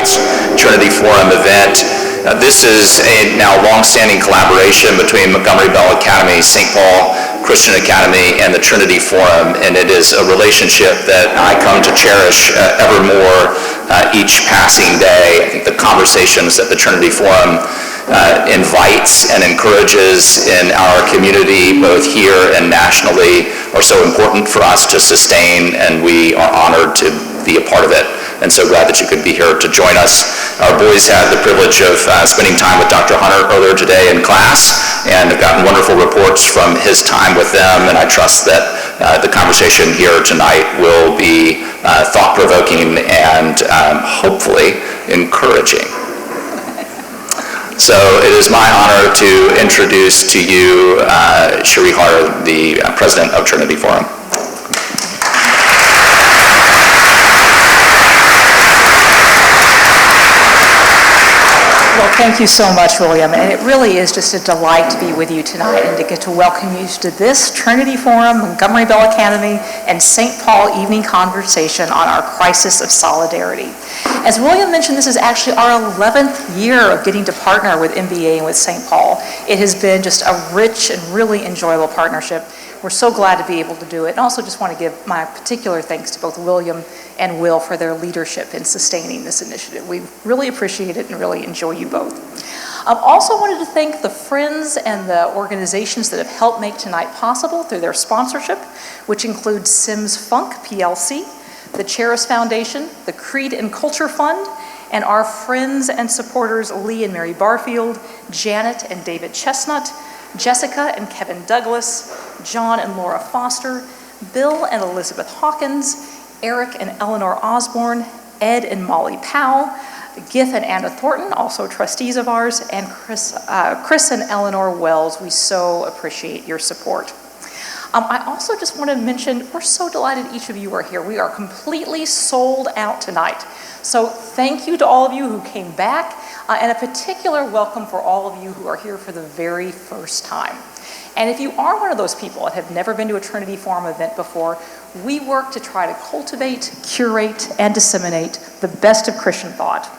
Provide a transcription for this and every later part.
tonight's Trinity Forum event. This is a now long-standing collaboration between Montgomery Bell Academy, St. Paul Christian Academy, and the Trinity Forum, and it is a relationship that I come to cherish ever more each passing day. I think the conversations that the Trinity Forum invites and encourages in our community, both here and nationally, are so important for us to sustain, and we are honored to be a part of it. And so glad that you could be here to join us. Our boys had the privilege of spending time with Dr. Hunter earlier today in class, and have gotten wonderful reports from his time with them, and I trust that the conversation here tonight will be thought-provoking and hopefully encouraging. So it is my honor to introduce to you Cherie Harder, the president of Trinity Forum. Well, thank you so much, William, and it really is just a delight to be with you tonight and to get to welcome you to this Trinity Forum, Montgomery Bell Academy, and St. Paul evening conversation on our crisis of solidarity. As William mentioned, this is actually our 11th year of getting to partner with MBA and with St. Paul. It has been just a rich and really enjoyable partnership. We're so glad to be able to do it. And also just want to give my particular thanks to both William and Will for their leadership in sustaining this initiative. We really appreciate it and really enjoy you both. I also wanted to thank the friends and the organizations that have helped make tonight possible through their sponsorship, which includes Sims Funk PLC, the Charis Foundation, the Creed and Culture Fund, and our friends and supporters Lee and Mary Barfield, Janet and David Chestnut, Jessica and Kevin Douglas, John and Laura Foster, Bill and Elizabeth Hawkins, Eric and Eleanor Osborne, Ed and Molly Powell, Gith and Anna Thornton, also trustees of ours, and Chris and Eleanor Wells. We so appreciate your support. I also just want to mention, we're so delighted each of you are here. We are completely sold out tonight. So thank you to all of you who came back, and a particular welcome for all of you who are here for the very first time. And if you are one of those people that have never been to a Trinity Forum event before, we work to try to cultivate, curate, and disseminate the best of Christian thought,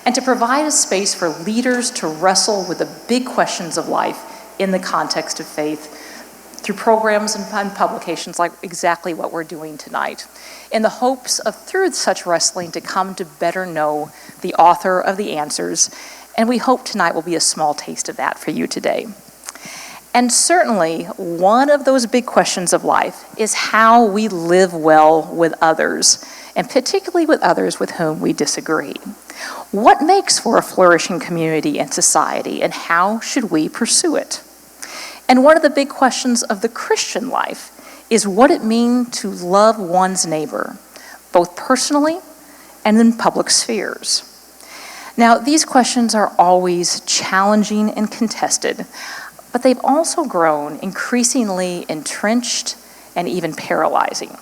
and to provide a space for leaders to wrestle with the big questions of life in the context of faith through programs and publications like exactly what we're doing tonight, in the hopes of, through such wrestling, to come to better know the author of the answers. And we hope tonight will be a small taste of that for you today. And certainly, one of those big questions of life is how we live well with others, and particularly with others with whom we disagree. What makes for a flourishing community and society, and how should we pursue it? And one of the big questions of the Christian life is what it means to love one's neighbor, both personally and in public spheres. Now, these questions are always challenging and contested, but they've also grown increasingly entrenched and even paralyzing.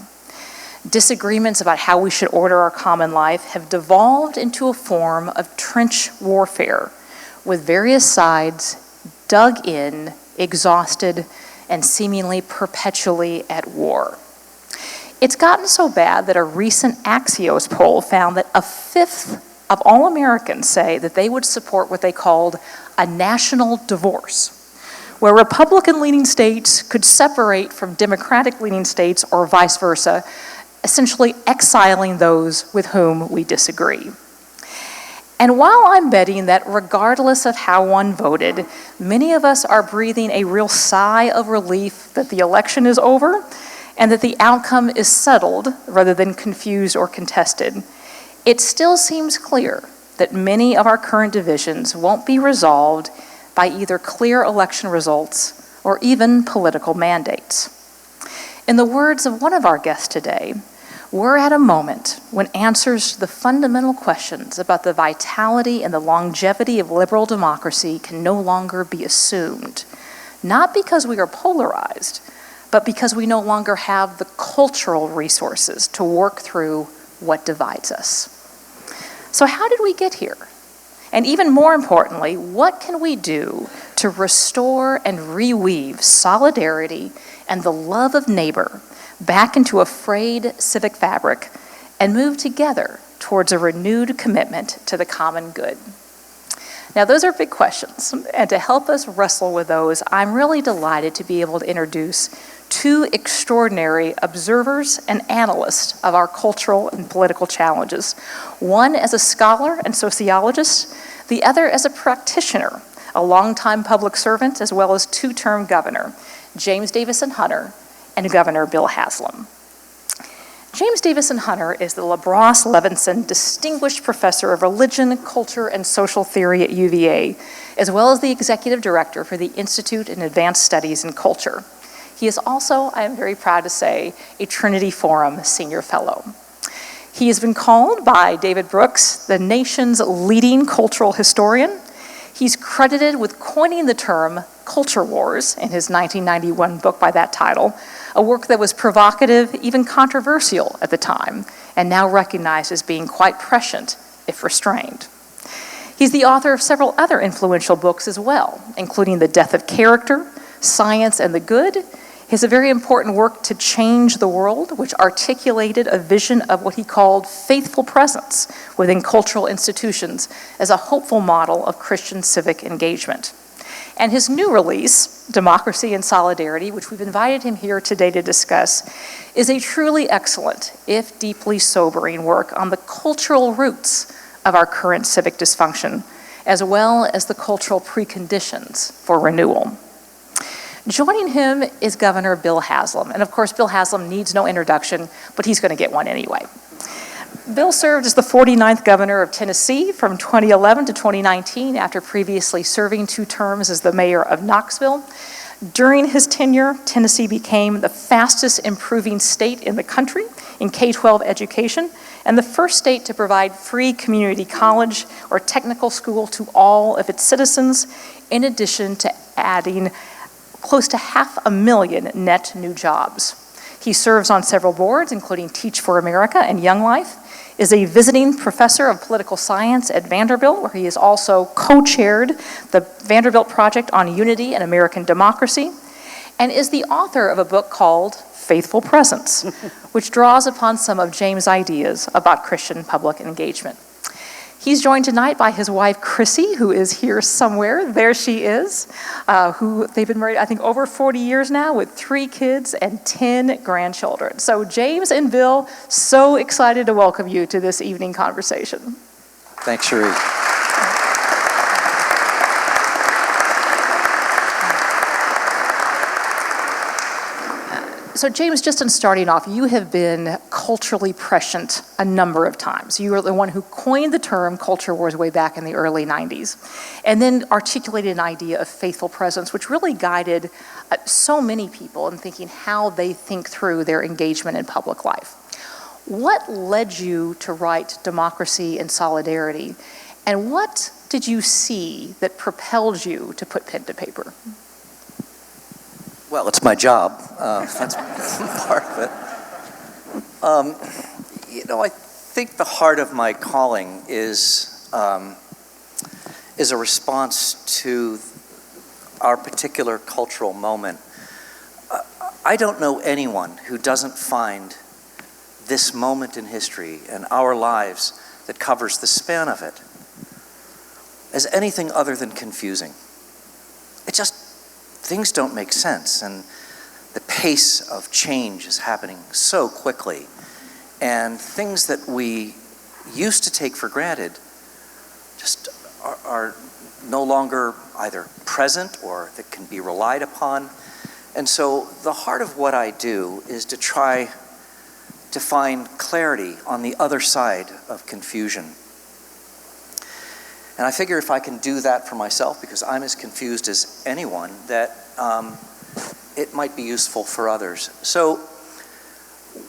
Disagreements about how we should order our common life have devolved into a form of trench warfare, with various sides dug in, exhausted, and seemingly perpetually at war. It's gotten so bad that a recent Axios poll found that a fifth of all Americans say that they would support what they called a national divorce, where Republican-leaning states could separate from Democratic-leaning states or vice versa, essentially exiling those with whom we disagree. And while I'm betting that regardless of how one voted, many of us are breathing a real sigh of relief that the election is over and that the outcome is settled rather than confused or contested, it still seems clear that many of our current divisions won't be resolved by either clear election results or even political mandates. In the words of one of our guests today, we're at a moment when answers to the fundamental questions about the vitality and the longevity of liberal democracy can no longer be assumed, not because we are polarized, but because we no longer have the cultural resources to work through what divides us. So how did we get here? And even more importantly, what can we do to restore and reweave solidarity and the love of neighbor back into a frayed civic fabric and move together towards a renewed commitment to the common good? Now, those are big questions, and to help us wrestle with those, I'm really delighted to be able to introduce two extraordinary observers and analysts of our cultural and political challenges, one as a scholar and sociologist, the other as a practitioner, a longtime public servant, as well as two-term governor, James Davison Hunter and Governor Bill Haslam. James Davison Hunter is the LaBrosse Levinson Distinguished Professor of Religion, Culture, and Social Theory at UVA, as well as the Executive Director for the Institute in Advanced Studies in Culture. He is also, I am very proud to say, a Trinity Forum Senior Fellow. He has been called by David Brooks the nation's leading cultural historian. He's credited with coining the term culture wars in his 1991 book by that title, a work that was provocative, even controversial at the time, and now recognized as being quite prescient, if restrained. He's the author of several other influential books as well, including The Death of Character, Science and the Good, his very important work To Change the World, which articulated a vision of what he called faithful presence within cultural institutions as a hopeful model of Christian civic engagement. And his new release, Democracy and Solidarity, which we've invited him here today to discuss, is a truly excellent, if deeply sobering work on the cultural roots of our current civic dysfunction, as well as the cultural preconditions for renewal. Joining him is Governor Bill Haslam, and of course Bill Haslam needs no introduction, but he's going to get one anyway. Bill served as the 49th governor of Tennessee from 2011 to 2019 after previously serving 2 terms as the mayor of Knoxville. During his tenure, Tennessee became the fastest improving state in the country in K-12 education and the first state to provide free community college or technical school to all of its citizens, in addition to adding close to 500,000 net new jobs. He serves on several boards, including Teach for America and Young Life, is a visiting professor of political science at Vanderbilt, where he has also co-chaired the Vanderbilt Project on Unity and American Democracy, and is the author of a book called Faithful Presence, which draws upon some of James' ideas about Christian public engagement. He's joined tonight by his wife, Chrissy, who is here somewhere. There she is, who they've been married, I think, over 40 years now with 3 kids and 10 grandchildren. So James and Bill, so excited to welcome you to this evening conversation. Thanks, Cherie. So James, just in starting off, you have been culturally prescient a number of times. You were the one who coined the term culture wars way back in the early 90s, and then articulated an idea of faithful presence, which really guided so many people in thinking how they think through their engagement in public life. What led you to write Democracy and Solidarity, and what did you see that propelled you to put pen to paper? Well, it's my job. That's part of it. I think the heart of my calling is a response to our particular cultural moment. I don't know anyone who doesn't find this moment in history and our lives that covers the span of it as anything other than confusing. Things don't make sense, and the pace of change is happening so quickly, and things that we used to take for granted just are no longer either present or that can be relied upon. And so the heart of what I do is to try to find clarity on the other side of confusion. And I figure if I can do that for myself, because I'm as confused as anyone, that it might be useful for others. So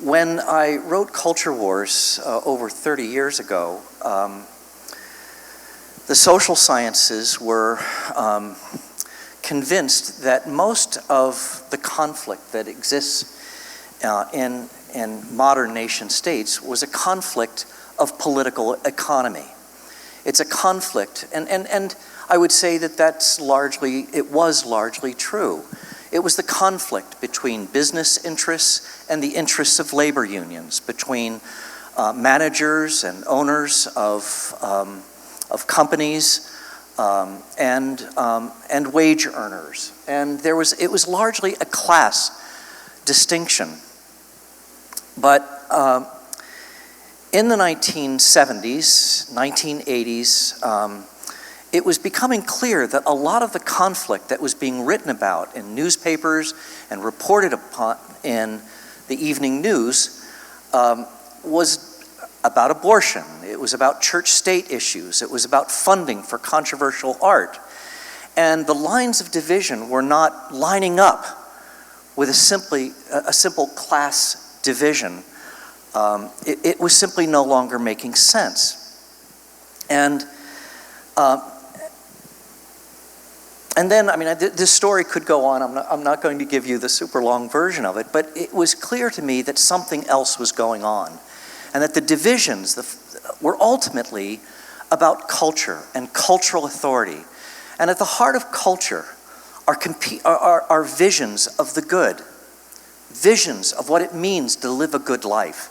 when I wrote Culture Wars over 30 years ago, the social sciences were convinced that most of the conflict that exists in modern nation states was a conflict of political economy. It's a conflict, and I would say that it was largely true. It was the conflict between business interests and the interests of labor unions, between managers and owners of companies, and wage earners. And it was largely a class distinction. But in the 1970s, 1980s, it was becoming clear that a lot of the conflict that was being written about in newspapers and reported upon in the evening news was about abortion. It was about church-state issues. It was about funding for controversial art. And the lines of division were not lining up with a simple class division. It was simply no longer making sense. And then, I mean, this story could go on. I'm not going to give you the super long version of it, but it was clear to me that something else was going on, and that the divisions were ultimately about culture and cultural authority. And at the heart of culture are visions of the good, visions of what it means to live a good life,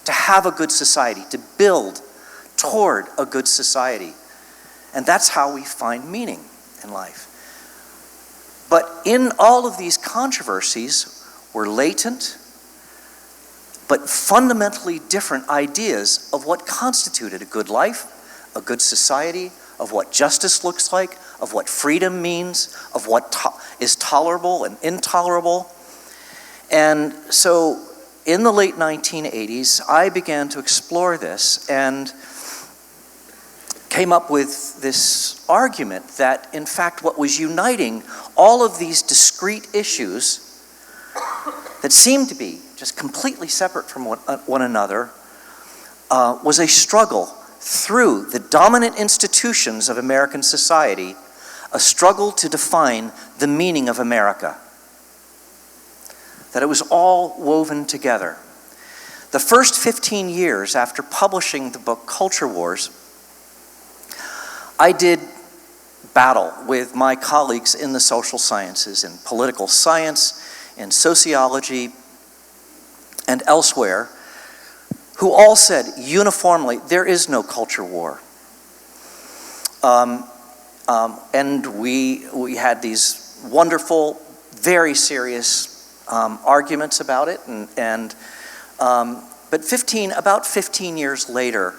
to have a good society, to build toward a good society. And that's how we find meaning in life. But in all of these controversies were latent, but fundamentally different ideas of what constituted a good life, a good society, of what justice looks like, of what freedom means, of what is tolerable and intolerable. And so in the late 1980s, I began to explore this and came up with this argument that, in fact, what was uniting all of these discrete issues that seemed to be just completely separate from one another was a struggle through the dominant institutions of American society, a struggle to define the meaning of America. That it was all woven together. The first 15 years after publishing the book Culture Wars, I did battle with my colleagues in the social sciences, in political science, in sociology, and elsewhere, who all said uniformly, there is no culture war. And we had these wonderful, very serious arguments about it, but about 15 years later,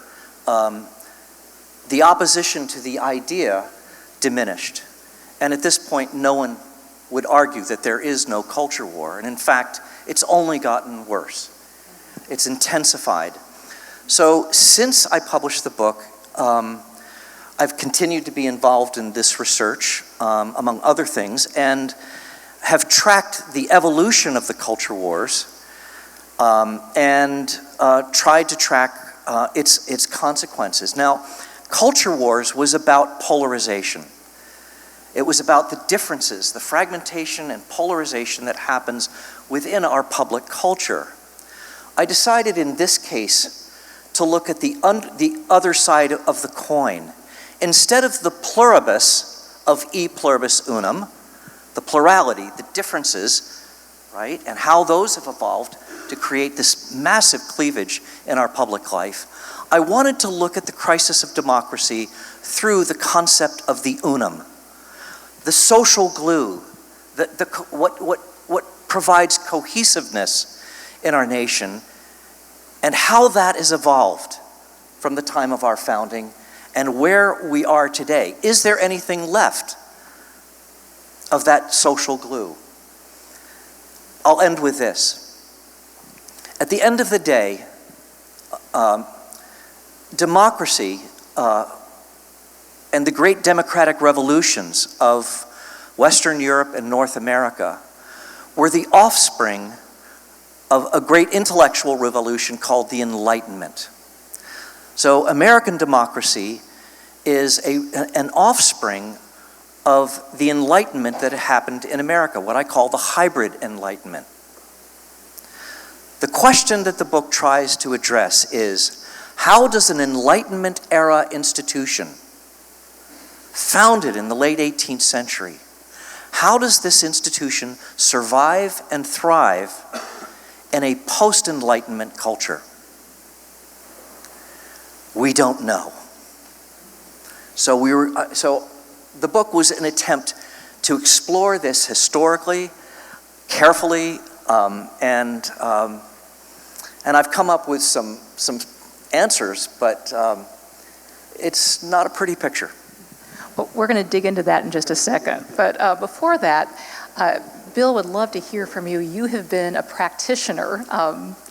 the opposition to the idea diminished. And at this point, no one would argue that there is no culture war. And in fact, it's only gotten worse. It's intensified. So since I published the book, I've continued to be involved in this research, among other things, and have tracked the evolution of the culture wars and tried to track its consequences. Now, culture wars was about polarization. It was about the differences, the fragmentation and polarization that happens within our public culture. I decided in this case to look at the other side of the coin. Instead of the pluribus of e pluribus unum, the plurality, the differences, right, and how those have evolved to create this massive cleavage in our public life, I wanted to look at the crisis of democracy through the concept of the unum, the social glue, what provides cohesiveness in our nation, and how that has evolved from the time of our founding and where we are today. Is there anything left of that social glue? I'll end with this. At the end of the day, democracy and the great democratic revolutions of Western Europe and North America were the offspring of a great intellectual revolution called the Enlightenment. So American democracy is an offspring of the Enlightenment that happened in America, what I call the hybrid Enlightenment. The question that the book tries to address is, how does an Enlightenment era institution founded in the late 18th century, how does this institution survive and thrive in a post-Enlightenment culture? We don't know. So the book was an attempt to explore this historically, carefully, and I've come up with some answers, but it's not a pretty picture. Well, we're going to dig into that in just a second. But before that, Bill would love to hear from you. You have been a practitioner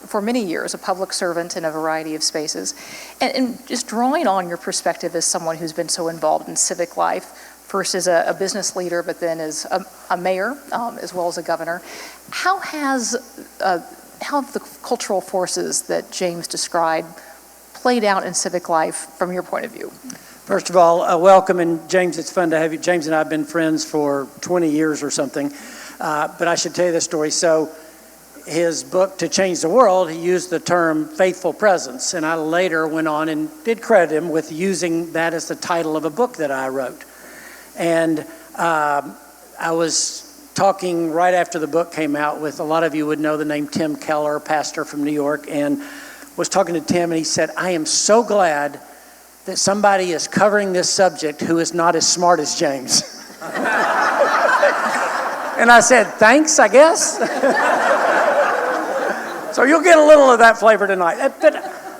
for many years, a public servant in a variety of spaces. And just drawing on your perspective as someone who's been so involved in civic life, first as a business leader, but then as a mayor, as well as a governor, how have the cultural forces that James described played out in civic life from your point of view? First of all, welcome, and James, it's fun to have you. James and I have been friends for 20 years or something, but I should tell you this story. So his book, To Change the World, he used the term faithful presence, and I later went on and did credit him with using that as the title of a book that I wrote. And I was talking right after the book came out with, a lot of you would know the name Tim Keller, pastor from New York, and was talking to Tim, and he said, I am so glad that somebody is covering this subject who is not as smart as James. And I said, thanks, I guess. So you'll get a little of that flavor tonight. But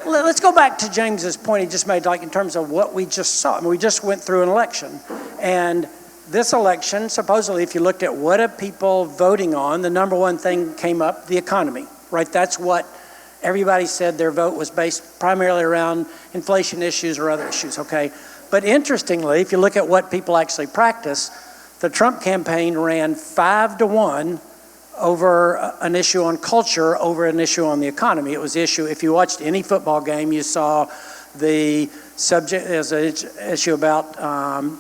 let's go back to James's point he just made, like in terms of what we just saw. I mean, we just went through an election. And this election, supposedly, if you looked at what are people voting on, the number one thing came up, the economy, right? That's what everybody said their vote was based primarily around inflation issues or other issues, okay? But interestingly, if you look at what people actually practice, the Trump campaign ran 5-1 over an issue on culture over an issue on the economy. It was the issue, if you watched any football game, you saw the subject as an issue about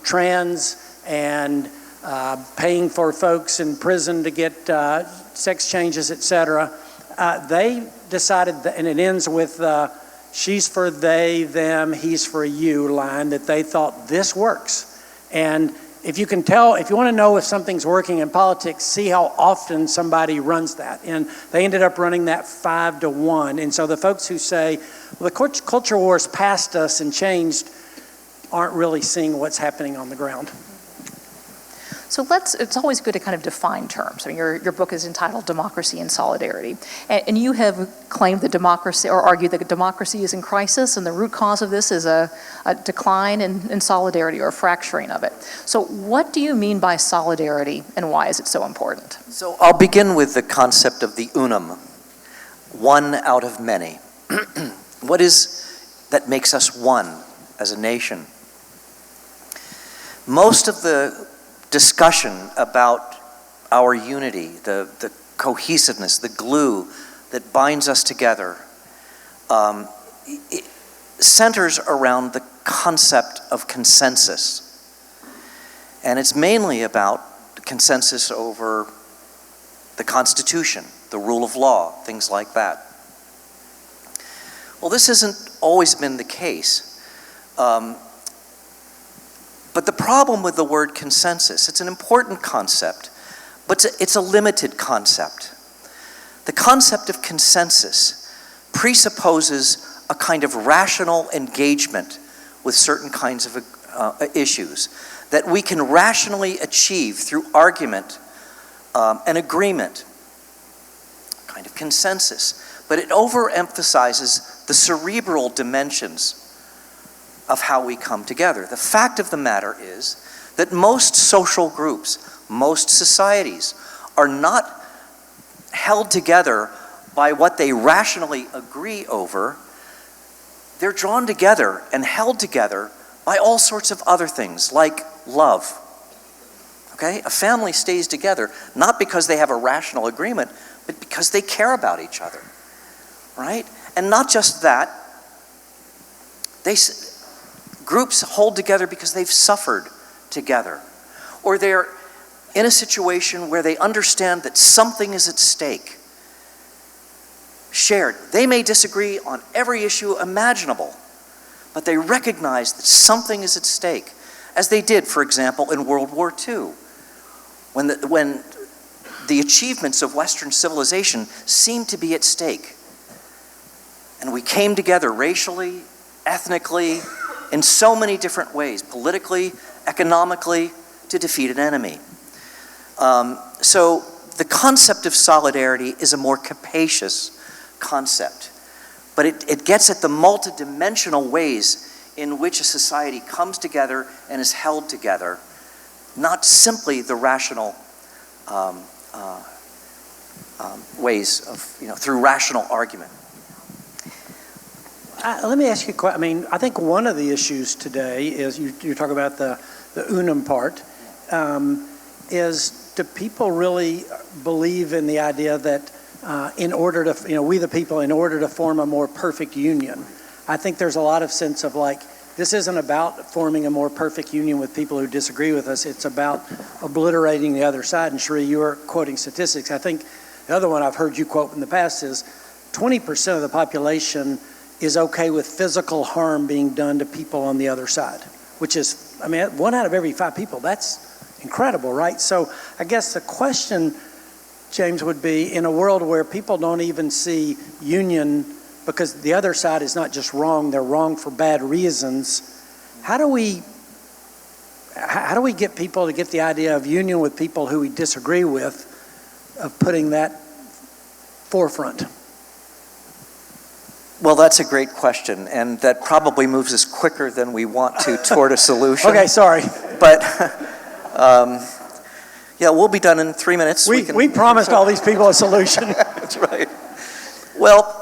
trans and paying for folks in prison to get sex changes, etc. They decided, and it ends with she's for they, them, he's for you line, that they thought this works. And if you can tell, if you want to know if something's working in politics, see how often somebody runs that. And they ended up running that 5-1. And so the folks who say, well, the culture wars passed us and changed aren't really seeing what's happening on the ground. So it's always good to kind of define terms. I mean, your book is entitled Democracy and Solidarity. And you have claimed that democracy, or argued that democracy is in crisis, and the root cause of this is a decline in solidarity or a fracturing of it. So what do you mean by solidarity, and why is it so important? So I'll begin with the concept of the unum, one out of many. What is that makes us one as a nation? Most of the discussion about our unity, the cohesiveness, the glue that binds us together, it centers around the concept of consensus. And it's mainly about consensus over the Constitution, the rule of law, things like that. Well, this hasn't always been the case. But the problem with the word consensus, it's an important concept, but it's a limited concept. The concept of consensus presupposes a kind of rational engagement with certain kinds of issues that we can rationally achieve through argument and agreement, kind of consensus. But it overemphasizes the cerebral dimensions of how we come together. The fact of the matter is that most social groups, most societies, are not held together by what they rationally agree over. They're drawn together and held together by all sorts of other things, like love. Okay? A family stays together not because they have a rational agreement, but because they care about each other. Right? And not just that, groups hold together because they've suffered together, or they're in a situation where they understand that something is at stake, shared. They may disagree on every issue imaginable, but they recognize that something is at stake, as they did, for example, in World War II, when the achievements of Western civilization seemed to be at stake. And we came together racially, ethnically, in so many different ways, politically, economically, to defeat an enemy. So the concept of solidarity is a more capacious concept, but it gets at the multidimensional ways in which a society comes together and is held together, not simply the rational ways of, through rational argument. Let me ask you a question. I mean, I think one of the issues today is, you're talking about the unum part, is do people really believe in the idea that in order to, we the people, in order to form a more perfect union? I think there's a lot of sense of like, this isn't about forming a more perfect union with people who disagree with us. It's about obliterating the other side. And Sheree, you were quoting statistics. I think the other one I've heard you quote in the past is 20% of the population is okay with physical harm being done to people on the other side, which is, 1 out of every 5 people. That's incredible, right? So I guess the question, James, would be, in a world where people don't even see union because the other side is not just wrong, they're wrong for bad reasons, how do we get people to get the idea of union with people who we disagree with, of putting that forefront? Well, that's a great question, and that probably moves us quicker than we want to toward a solution. Okay, sorry. But, yeah, we'll be done in 3 minutes. We promised all these people a solution. That's right. Well,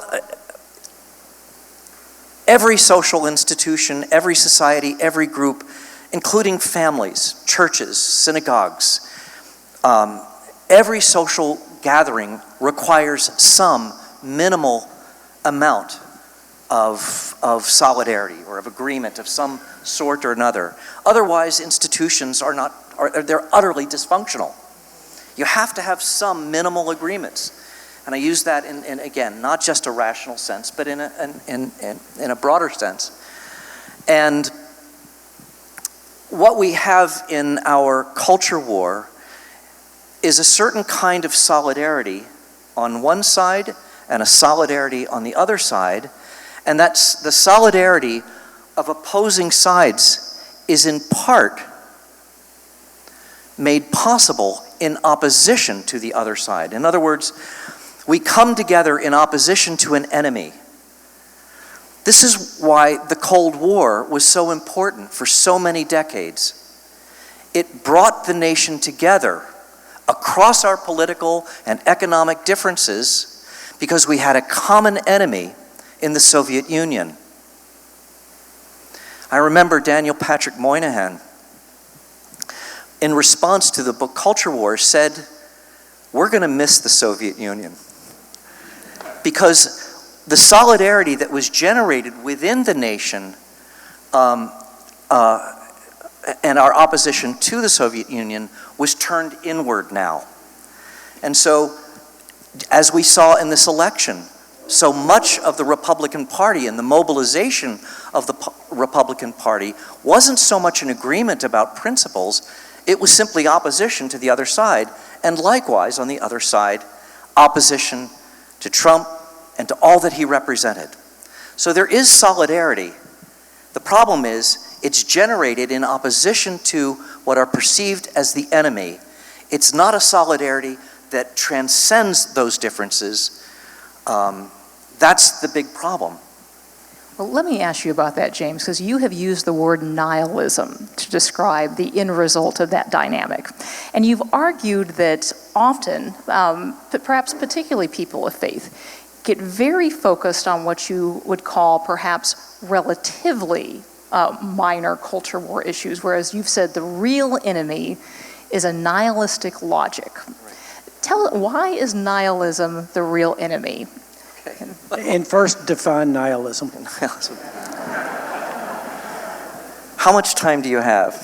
every social institution, every society, every group, including families, churches, synagogues, every social gathering requires some minimal amount of solidarity or of agreement of some sort or another. Otherwise, institutions they're utterly dysfunctional. You have to have some minimal agreements. And I use that in again, not just a rational sense, but in a broader sense. And what we have in our culture war is a certain kind of solidarity on one side and a solidarity on the other side, and that's the solidarity of opposing sides is in part made possible in opposition to the other side. In other words, we come together in opposition to an enemy. This is why the Cold War was so important for so many decades. It brought the nation together across our political and economic differences because we had a common enemy in the Soviet Union. I remember Daniel Patrick Moynihan, in response to the book Culture Wars, said, "We're going to miss the Soviet Union." Because the solidarity that was generated within the nation and our opposition to the Soviet Union was turned inward now. And so, as we saw in this election, so much of the Republican Party and the mobilization of the Republican Party wasn't so much an agreement about principles, it was simply opposition to the other side, and likewise on the other side, opposition to Trump and to all that he represented. So there is solidarity. The problem is it's generated in opposition to what are perceived as the enemy. It's not a solidarity that transcends those differences. That's the big problem. Well, let me ask you about that, James, because you have used the word nihilism to describe the end result of that dynamic. And you've argued that often, but perhaps particularly people of faith, get very focused on what you would call perhaps relatively minor culture war issues, whereas you've said the real enemy is a nihilistic logic. Why is nihilism the real enemy? And first, define nihilism. How much time do you have?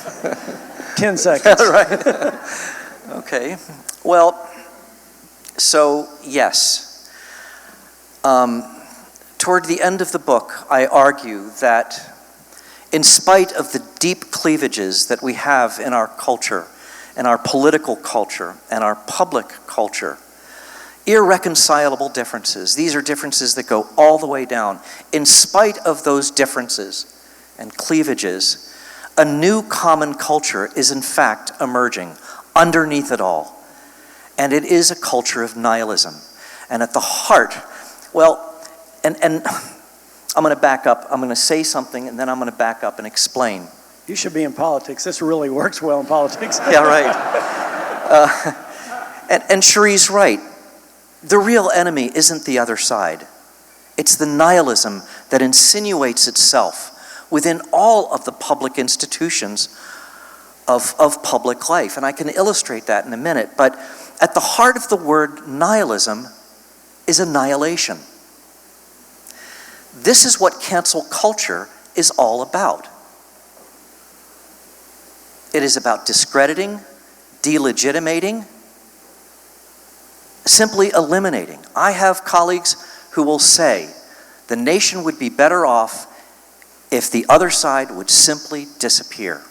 10 seconds. Right. Okay. Well, so yes. Toward the end of the book, I argue that in spite of the deep cleavages that we have in our culture, and our political culture, and our public culture, Irreconcilable differences. These are differences that go all the way down. In spite of those differences and cleavages, a new common culture is in fact emerging underneath it all. And it is a culture of nihilism. And at the heart, and I'm going to back up. I'm going to say something, and then I'm going to back up and explain. You should be in politics. This really works well in politics. Yeah, right. And Cherie's right. The real enemy isn't the other side. It's the nihilism that insinuates itself within all of the public institutions of public life. And I can illustrate that in a minute. But at the heart of the word nihilism is annihilation. This is what cancel culture is all about. It is about discrediting, delegitimating, simply eliminating. I have colleagues who will say the nation would be better off if the other side would simply disappear.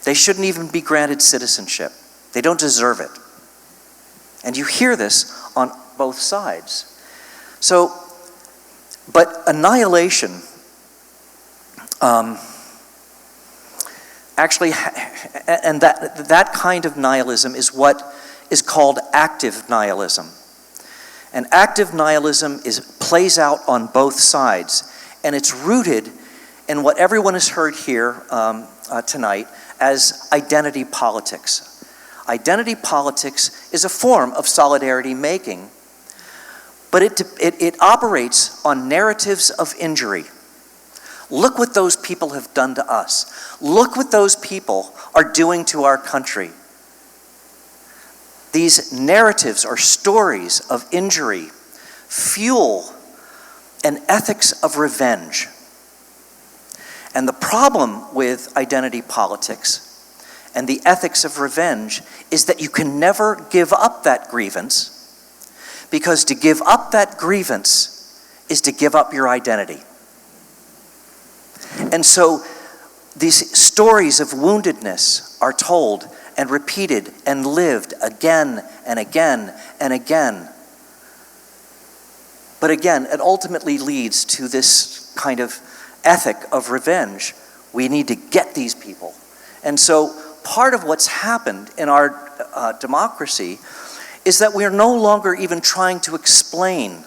They shouldn't even be granted citizenship. They don't deserve it. And you hear this on both sides. But annihilation actually, and that kind of nihilism is what is called active nihilism. And active nihilism plays out on both sides, and it's rooted in what everyone has heard here tonight as identity politics. Identity politics is a form of solidarity making, but it operates on narratives of injury. Look what those people have done to us. Look what those people are doing to our country. These narratives or stories of injury fuel an ethics of revenge. And the problem with identity politics and the ethics of revenge is that you can never give up that grievance, because to give up that grievance is to give up your identity. And so these stories of woundedness are told and repeated and lived again and again and again. But again, it ultimately leads to this kind of ethic of revenge. We need to get these people. And so part of what's happened in our democracy is that we are no longer even trying to explain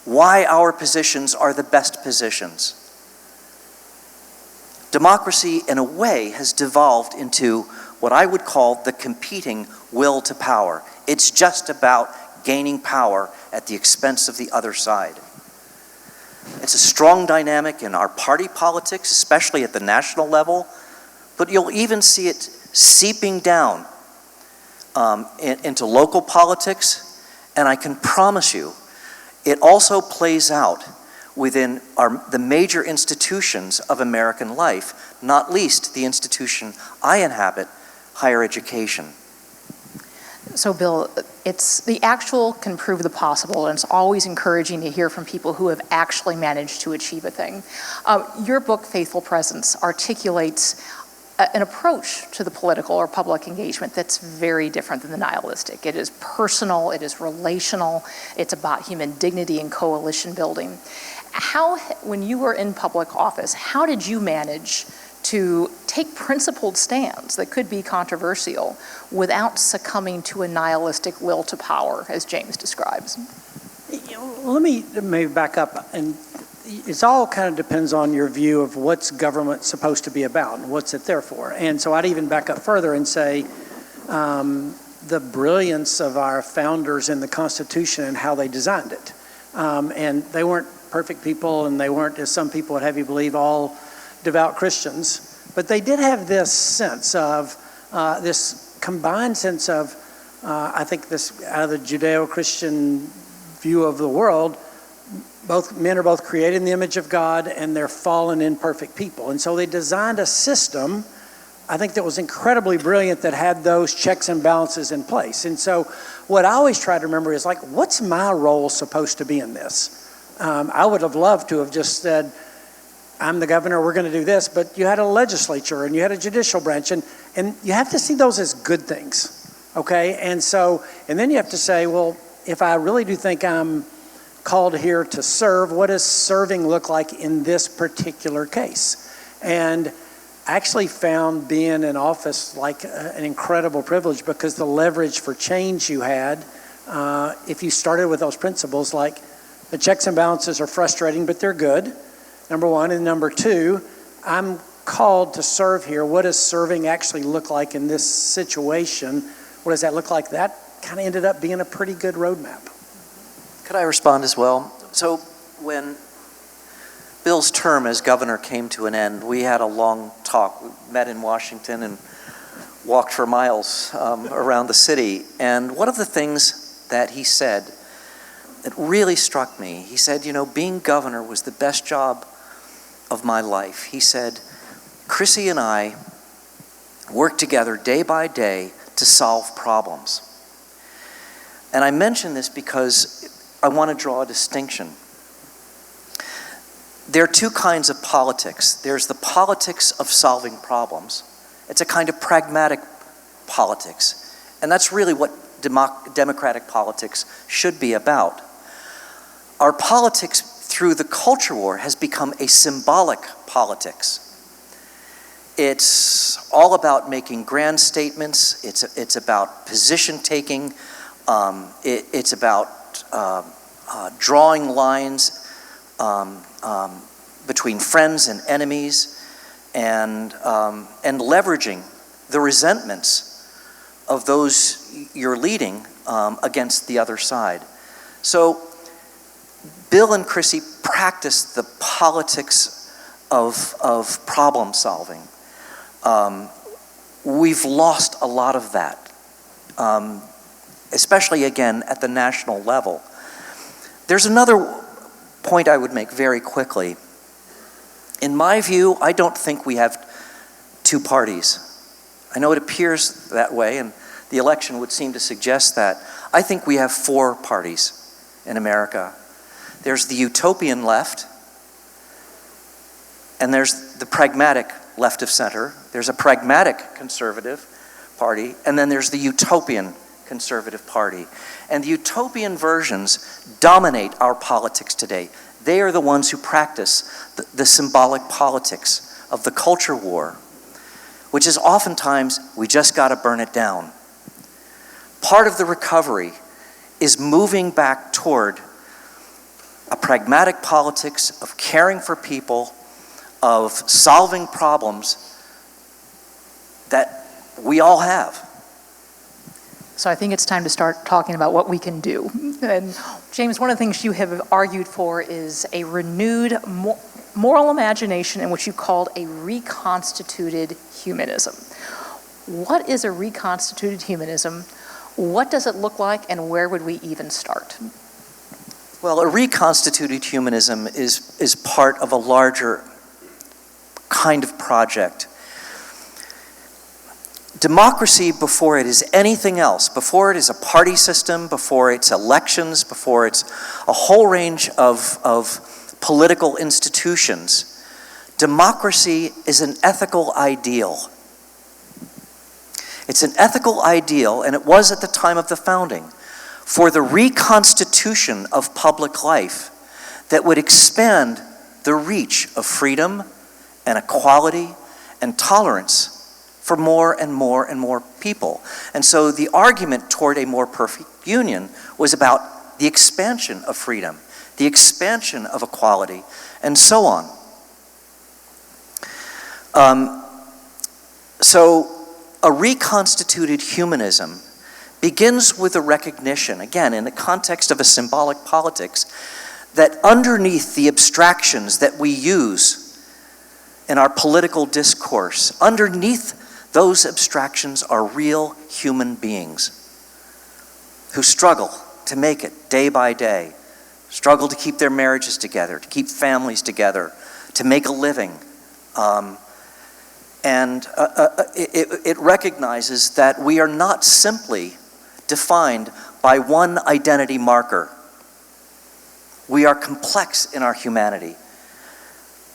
why our positions are the best positions. Democracy, in a way, has devolved into what I would call the competing will to power. It's just about gaining power at the expense of the other side. It's a strong dynamic in our party politics, especially at the national level, but you'll even see it seeping down into local politics, and I can promise you, it also plays out within the major institutions of American life, not least the institution I inhabit, higher education. So Bill, it's the actual can prove the possible, and it's always encouraging to hear from people who have actually managed to achieve a thing. Your book, Faithful Presence, articulates an approach to the political or public engagement that's very different than the nihilistic. It is personal, it is relational, it's about human dignity and coalition building. When you were in public office, how did you manage to take principled stands that could be controversial without succumbing to a nihilistic will to power, as James describes? Let me maybe back up, and it all kind of depends on your view of what's government supposed to be about and what's it there for. And so I'd even back up further and say the brilliance of our founders in the Constitution and how they designed it. And they weren't perfect people, and they weren't, as some people would have you believe, all devout Christians, but they did have this sense of, this combined sense of, I think this out of the Judeo-Christian view of the world, both men are both created in the image of God, and they're fallen, imperfect people. And so they designed a system, I think, that was incredibly brilliant, that had those checks and balances in place. And so what I always try to remember is, like, what's my role supposed to be in this? I would have loved to have just said, I'm the governor, we're going to do this, but you had a legislature and you had a judicial branch, and you have to see those as good things. okay? And then you have to say, well, if I really do think I'm called here to serve, what does serving look like in this particular case? And I actually found being in office like an incredible privilege, because the leverage for change you had, if you started with those principles, like the checks and balances are frustrating, but they're good, number one. And number two, I'm called to serve here. What does serving actually look like in this situation? What does that look like? That kind of ended up being a pretty good roadmap. Could I respond as well? So when Bill's term as governor came to an end, we had a long talk. We met in Washington and walked for miles around the city. And one of the things that he said that really struck me, he said, being governor was the best job of my life. He said, Chrissy and I worked together day by day to solve problems. And I mention this because I want to draw a distinction. There are two kinds of politics. There's the politics of solving problems. It's a kind of pragmatic politics. And that's really what democratic politics should be about. Our politics through the culture war has become a symbolic politics. It's all about making grand statements. It's about position taking. It's about drawing lines between friends and enemies, and leveraging the resentments of those you're leading against the other side. So Bill and Chrissy practiced the politics of problem solving. We've lost a lot of that, especially again at the national level. There's another point I would make very quickly. In my view, I don't think we have two parties. I know it appears that way, and the election would seem to suggest that. I think we have four parties in America. There's the utopian left, and there's the pragmatic left of center. There's a pragmatic conservative party, and then there's the utopian conservative party. And the utopian versions dominate our politics today. They are the ones who practice the symbolic politics of the culture war, which is oftentimes, we just got to burn it down. Part of the recovery is moving back toward a pragmatic politics of caring for people, of solving problems that we all have. So I think it's time to start talking about what we can do. And James, one of the things you have argued for is a renewed moral imagination in which you called a reconstituted humanism. What is a reconstituted humanism? What does it look like, and where would we even start? Well, a reconstituted humanism is part of a larger kind of project. Democracy, before it is anything else, before it is a party system, before it's elections, before it's a whole range of political institutions, democracy is an ethical ideal. It's an ethical ideal, and it was at the time of the founding, for the reconstitution of public life that would expand the reach of freedom and equality and tolerance for more and more and more people. And so the argument toward a more perfect union was about the expansion of freedom, the expansion of equality, and so on. So a reconstituted humanism begins with a recognition, again, in the context of a symbolic politics, that underneath the abstractions that we use in our political discourse, underneath those abstractions are real human beings who struggle to make it day by day, struggle to keep their marriages together, to keep families together, to make a living. It recognizes that we are not simply defined by one identity marker. We are complex in our humanity.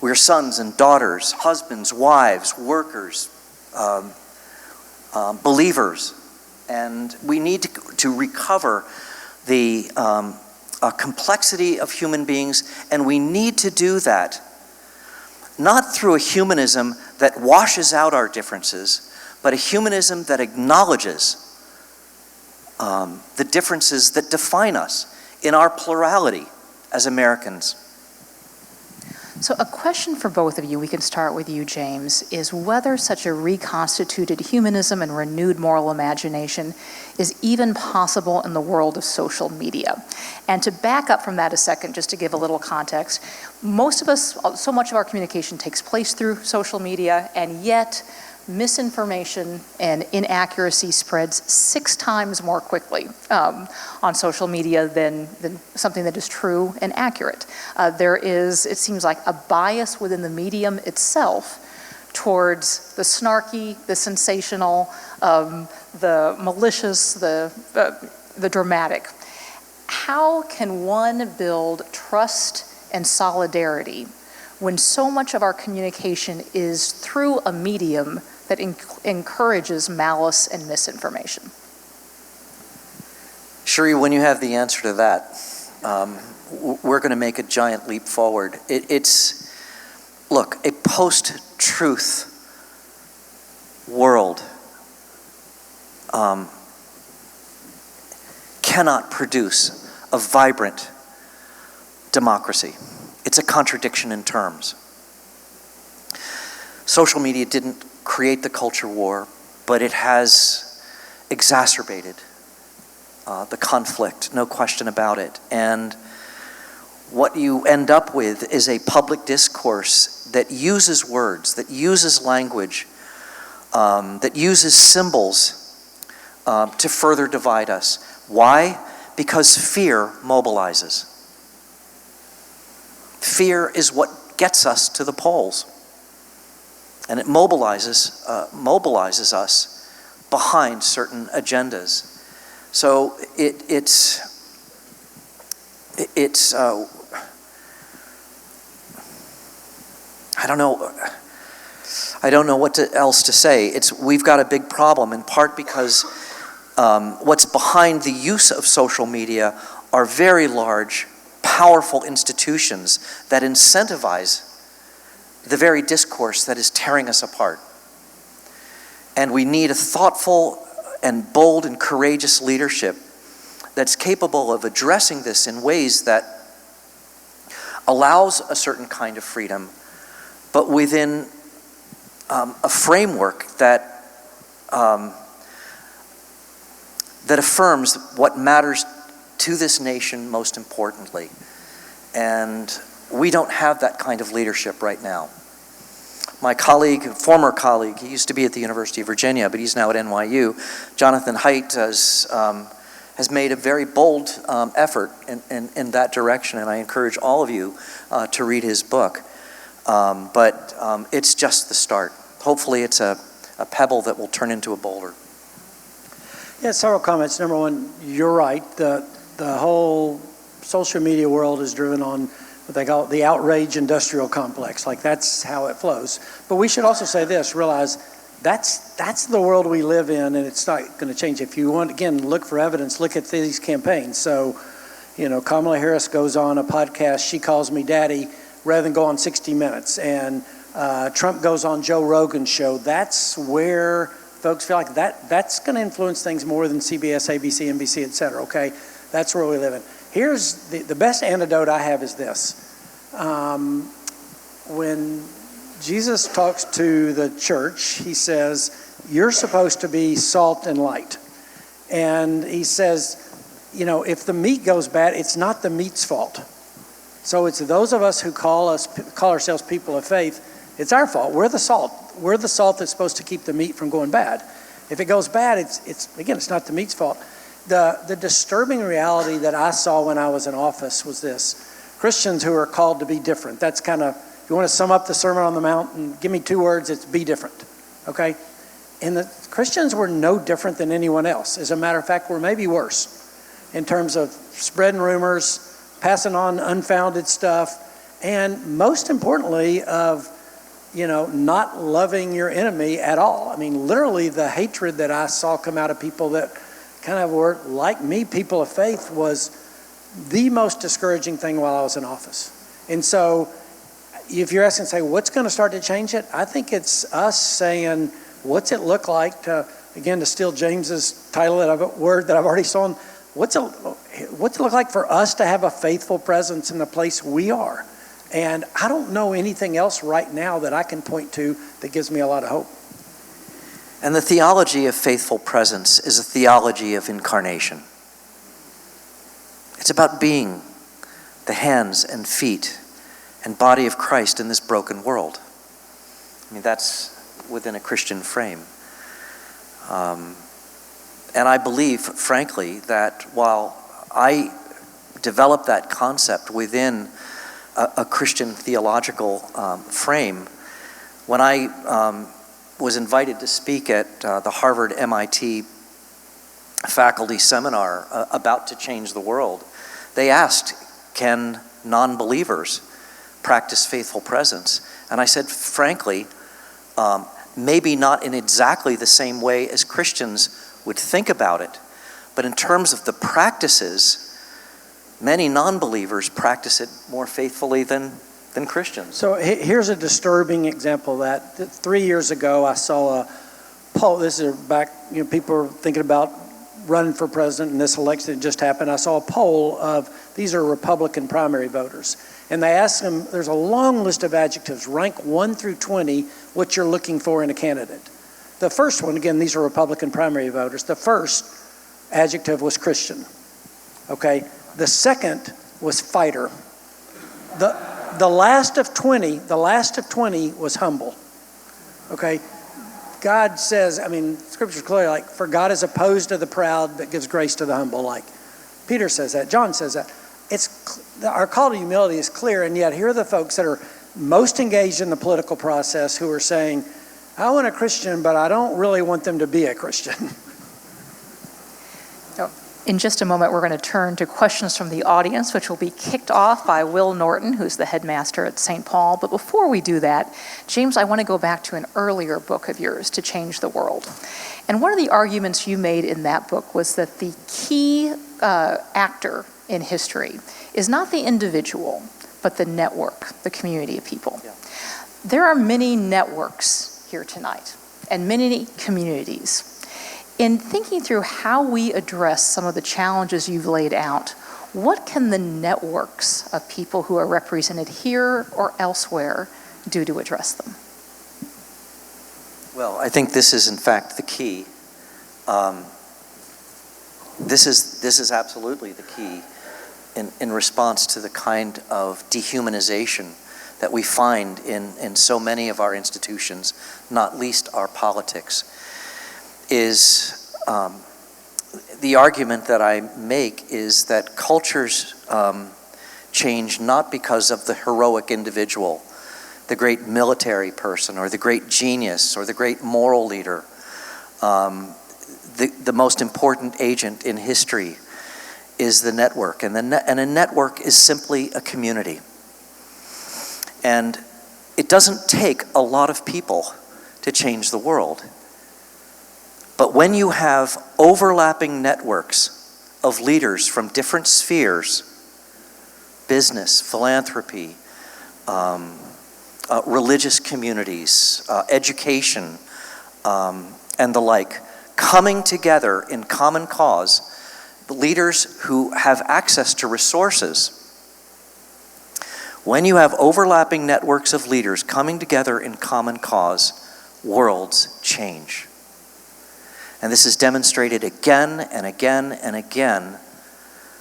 We are sons and daughters, husbands, wives, workers, believers, And we need to recover the complexity of human beings, and we need to do that not through a humanism that washes out our differences, but a humanism that acknowledges the differences that define us in our plurality as Americans. So a question for both of you, we can start with you, James, is whether such a reconstituted humanism and renewed moral imagination is even possible in the world of social media. And to back up from that a second, just to give a little context, most of us, so much of our communication takes place through social media, and yet misinformation and inaccuracy spreads 6 times more quickly on social media than something that is true and accurate. There is, it seems like, a bias within the medium itself towards the snarky, the sensational, the malicious, the dramatic. How can one build trust and solidarity when so much of our communication is through a medium that encourages malice and misinformation? Sheree, when you have the answer to that, we're going to make a giant leap forward. Look, a post-truth world cannot produce a vibrant democracy. It's a contradiction in terms. Social media didn't create the culture war, but it has exacerbated the conflict, no question about it. And what you end up with is a public discourse that uses words, that uses language, that uses symbols to further divide us. Why? Because fear mobilizes. Fear is what gets us to the polls. And it mobilizes us behind certain agendas. So it's I don't know what else to say. We've got a big problem, in part because what's behind the use of social media are very large, powerful institutions that incentivize the very discourse that is tearing us apart. And we need a thoughtful and bold and courageous leadership that's capable of addressing this in ways that allows a certain kind of freedom, but within a framework that affirms what matters to this nation most importantly. And we don't have that kind of leadership right now. My colleague, former colleague, he used to be at the University of Virginia, but he's now at NYU, Jonathan Haidt, has made a very bold effort in that direction, and I encourage all of you to read his book. But it's just the start. Hopefully it's a pebble that will turn into a boulder. Yeah, several comments. Number one, you're right. The whole social media world is driven on what they call the outrage industrial complex. Like, that's how it flows. But we should also say this, realize that's the world we live in, and it's not going to change. If you want, again, look for evidence, look at these campaigns. So, Kamala Harris goes on a podcast, She Calls Me Daddy, rather than go on 60 Minutes. And Trump goes on Joe Rogan's show. That's where folks feel like that's going to influence things more than CBS, ABC, NBC, et cetera, okay? That's where we live in. Here's the best antidote I have is this. When Jesus talks to the church, he says, you're supposed to be salt and light. And he says, if the meat goes bad, it's not the meat's fault. So it's those of us who call ourselves people of faith, it's our fault. We're the salt. We're the salt that's supposed to keep the meat from going bad. If it goes bad, it's not the meat's fault. The disturbing reality that I saw when I was in office was this. Christians who are called to be different. That's kind of, if you want to sum up the Sermon on the Mount and give me 2 words, it's be different, okay? And the Christians were no different than anyone else. As a matter of fact, we're maybe worse in terms of spreading rumors, passing on unfounded stuff, and most importantly, of not loving your enemy at all. I mean, literally the hatred that I saw come out of people that kind of were like me, people of faith, was the most discouraging thing while I was in office. And so if you're asking, say, what's going to start to change it? I think it's us saying, what's it look like to steal James's title, word that I've already stolen, what's it look like for us to have a faithful presence in the place we are? And I don't know anything else right now that I can point to that gives me a lot of hope. And the theology of faithful presence is a theology of incarnation. It's about being the hands and feet and body of Christ in this broken world. I mean, that's within a Christian frame. And I believe, frankly, that while I developed that concept within a Christian theological frame, when I was invited to speak at the Harvard MIT faculty seminar about to change the world, they asked, can non-believers practice faithful presence? And I said, frankly, maybe not in exactly the same way as Christians would think about it, but in terms of the practices, many non-believers practice it more faithfully than Christians. So here's a disturbing example of that. 3 years ago, I saw a poll. This is back, people were thinking about running for president in this election that just happened. I saw a poll of, these are Republican primary voters. And they asked them, there's a long list of adjectives, rank 1 through 20, what you're looking for in a candidate. The first one, again, these are Republican primary voters. The first adjective was Christian. Okay. The second was fighter. The last of 20 was humble. Okay. God says, Scripture's clearly like, for God is opposed to the proud, but gives grace to the humble. Like Peter says that, John says that. Our call to humility is clear, and yet here are the folks that are most engaged in the political process who are saying, I want a Christian, but I don't really want them to be a Christian. In just a moment, we're going to turn to questions from the audience, which will be kicked off by Will Norton, who's the headmaster at St. Paul. But before we do that, James, I want to go back to an earlier book of yours, To Change the World. And one of the arguments you made in that book was that the key actor in history is not the individual, but the network, the community of people. Yeah. There are many networks here tonight and many communities. In thinking through how we address some of the challenges you've laid out, what can the networks of people who are represented here or elsewhere do to address them? Well, I think this is in fact the key. This is absolutely the key in response to the kind of dehumanization that we find in so many of our institutions, not least our politics, is the argument that I make is that cultures change not because of the heroic individual, the great military person, or the great genius, or the great moral leader. The most important agent in history is the network, and a network is simply a community. And it doesn't take a lot of people to change the world. But when you have overlapping networks of leaders from different spheres, business, philanthropy, religious communities, education, and the like, coming together in common cause, leaders who have access to resources. When you have overlapping networks of leaders coming together in common cause, worlds change. And this is demonstrated again and again and again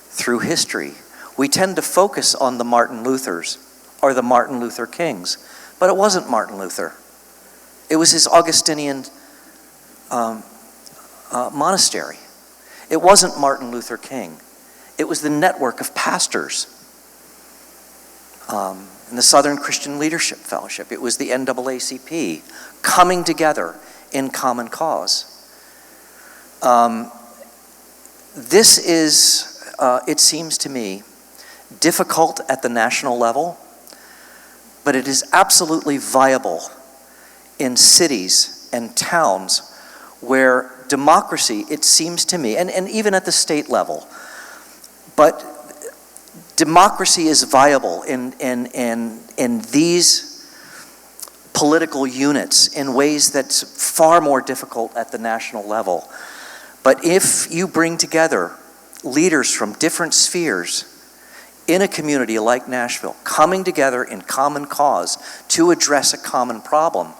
through history. We tend to focus on the Martin Luthers or the Martin Luther Kings, but it wasn't Martin Luther. It was his Augustinian monastery. It wasn't Martin Luther King. It was the network of pastors in the Southern Christian Leadership Fellowship. It was the NAACP coming together in common cause. This is, it seems to me, difficult at the national level, but it is absolutely viable in cities and towns where democracy, it seems to me, and even at the state level, but democracy is viable in these political units in ways that's far more difficult at the national level. But if you bring together leaders from different spheres in a community like Nashville, coming together in common cause to address a common problem,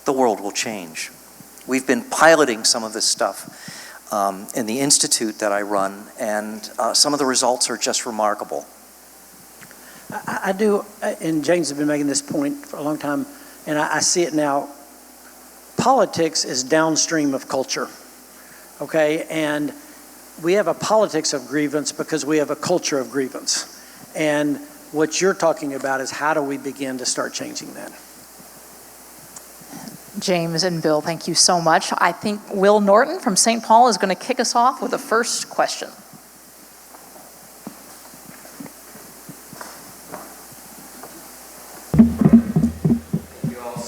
the world will change. We've been piloting some of this stuff in the institute that I run, and some of the results are just remarkable. I do, and James has been making this point for a long time, and I see it now. Politics is downstream of culture, okay? And we have a politics of grievance because we have a culture of grievance. And what you're talking about is how do we begin to start changing that? James and Bill, thank you so much. I think Will Norton from St. Paul is going to kick us off with the first question.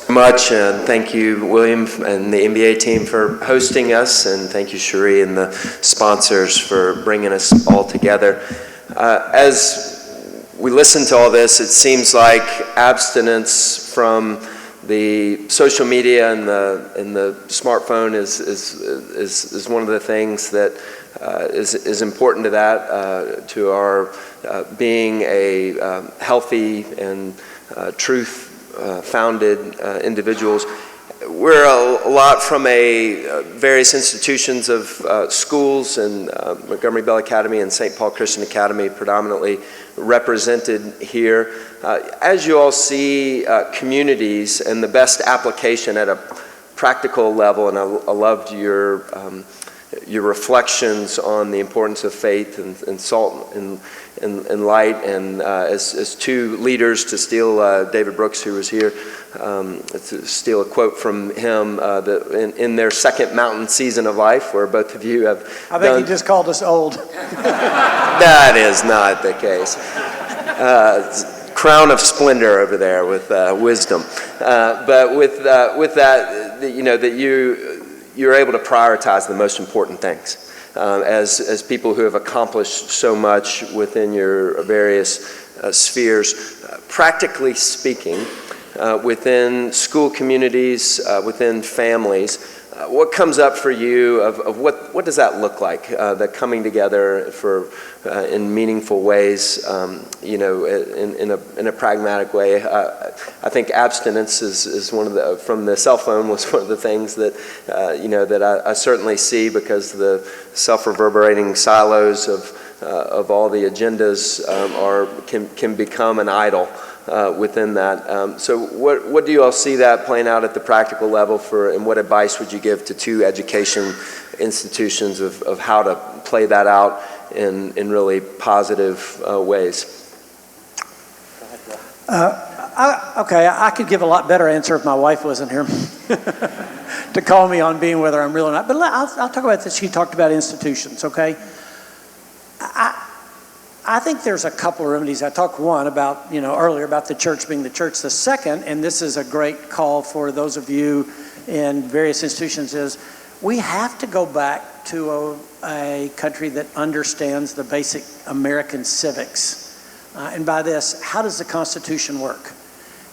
Much, and thank you, William, and the NBA team for hosting us, and thank you, Cherie, and the sponsors for bringing us all together. As we listen to all this, it seems like abstinence from the social media and the smartphone is one of the things that is important to that, to our being a healthy and truth founded individuals. We're a lot from various institutions of schools, and Montgomery Bell Academy and St. Paul Christian Academy predominantly represented here. As you all see communities and the best application at a practical level, and I loved your reflections on the importance of faith and salt and light, and as two leaders, to steal David Brooks, who was here, to steal a quote from him, that in their second mountain season of life, where both of you have I think he just called us old. That is not the case. Crown of splendor over there with wisdom, but with that, that you're able to prioritize the most important things. As people who have accomplished so much within your various spheres, practically speaking, within school communities, within families, what comes up for you of what does that look like, the coming together for in meaningful ways, in a pragmatic way? I think abstinence is one of the, from the cell phone, was one of the things that that I certainly see, because the self-reverberating silos of all the agendas can become an idol within that. So what do you all see that playing out at the practical level and what advice would you give to two education institutions of how to play that out in really positive ways? Okay, I could give a lot better answer if my wife wasn't here to call me on being whether I'm real or not. But I'll talk about this. She talked about institutions, okay? I think there's a couple of remedies. I talked one about, earlier about the church being the church. The second, and this is a great call for those of you in various institutions, is we have to go back to a country that understands the basic American civics. And by this, how does the Constitution work?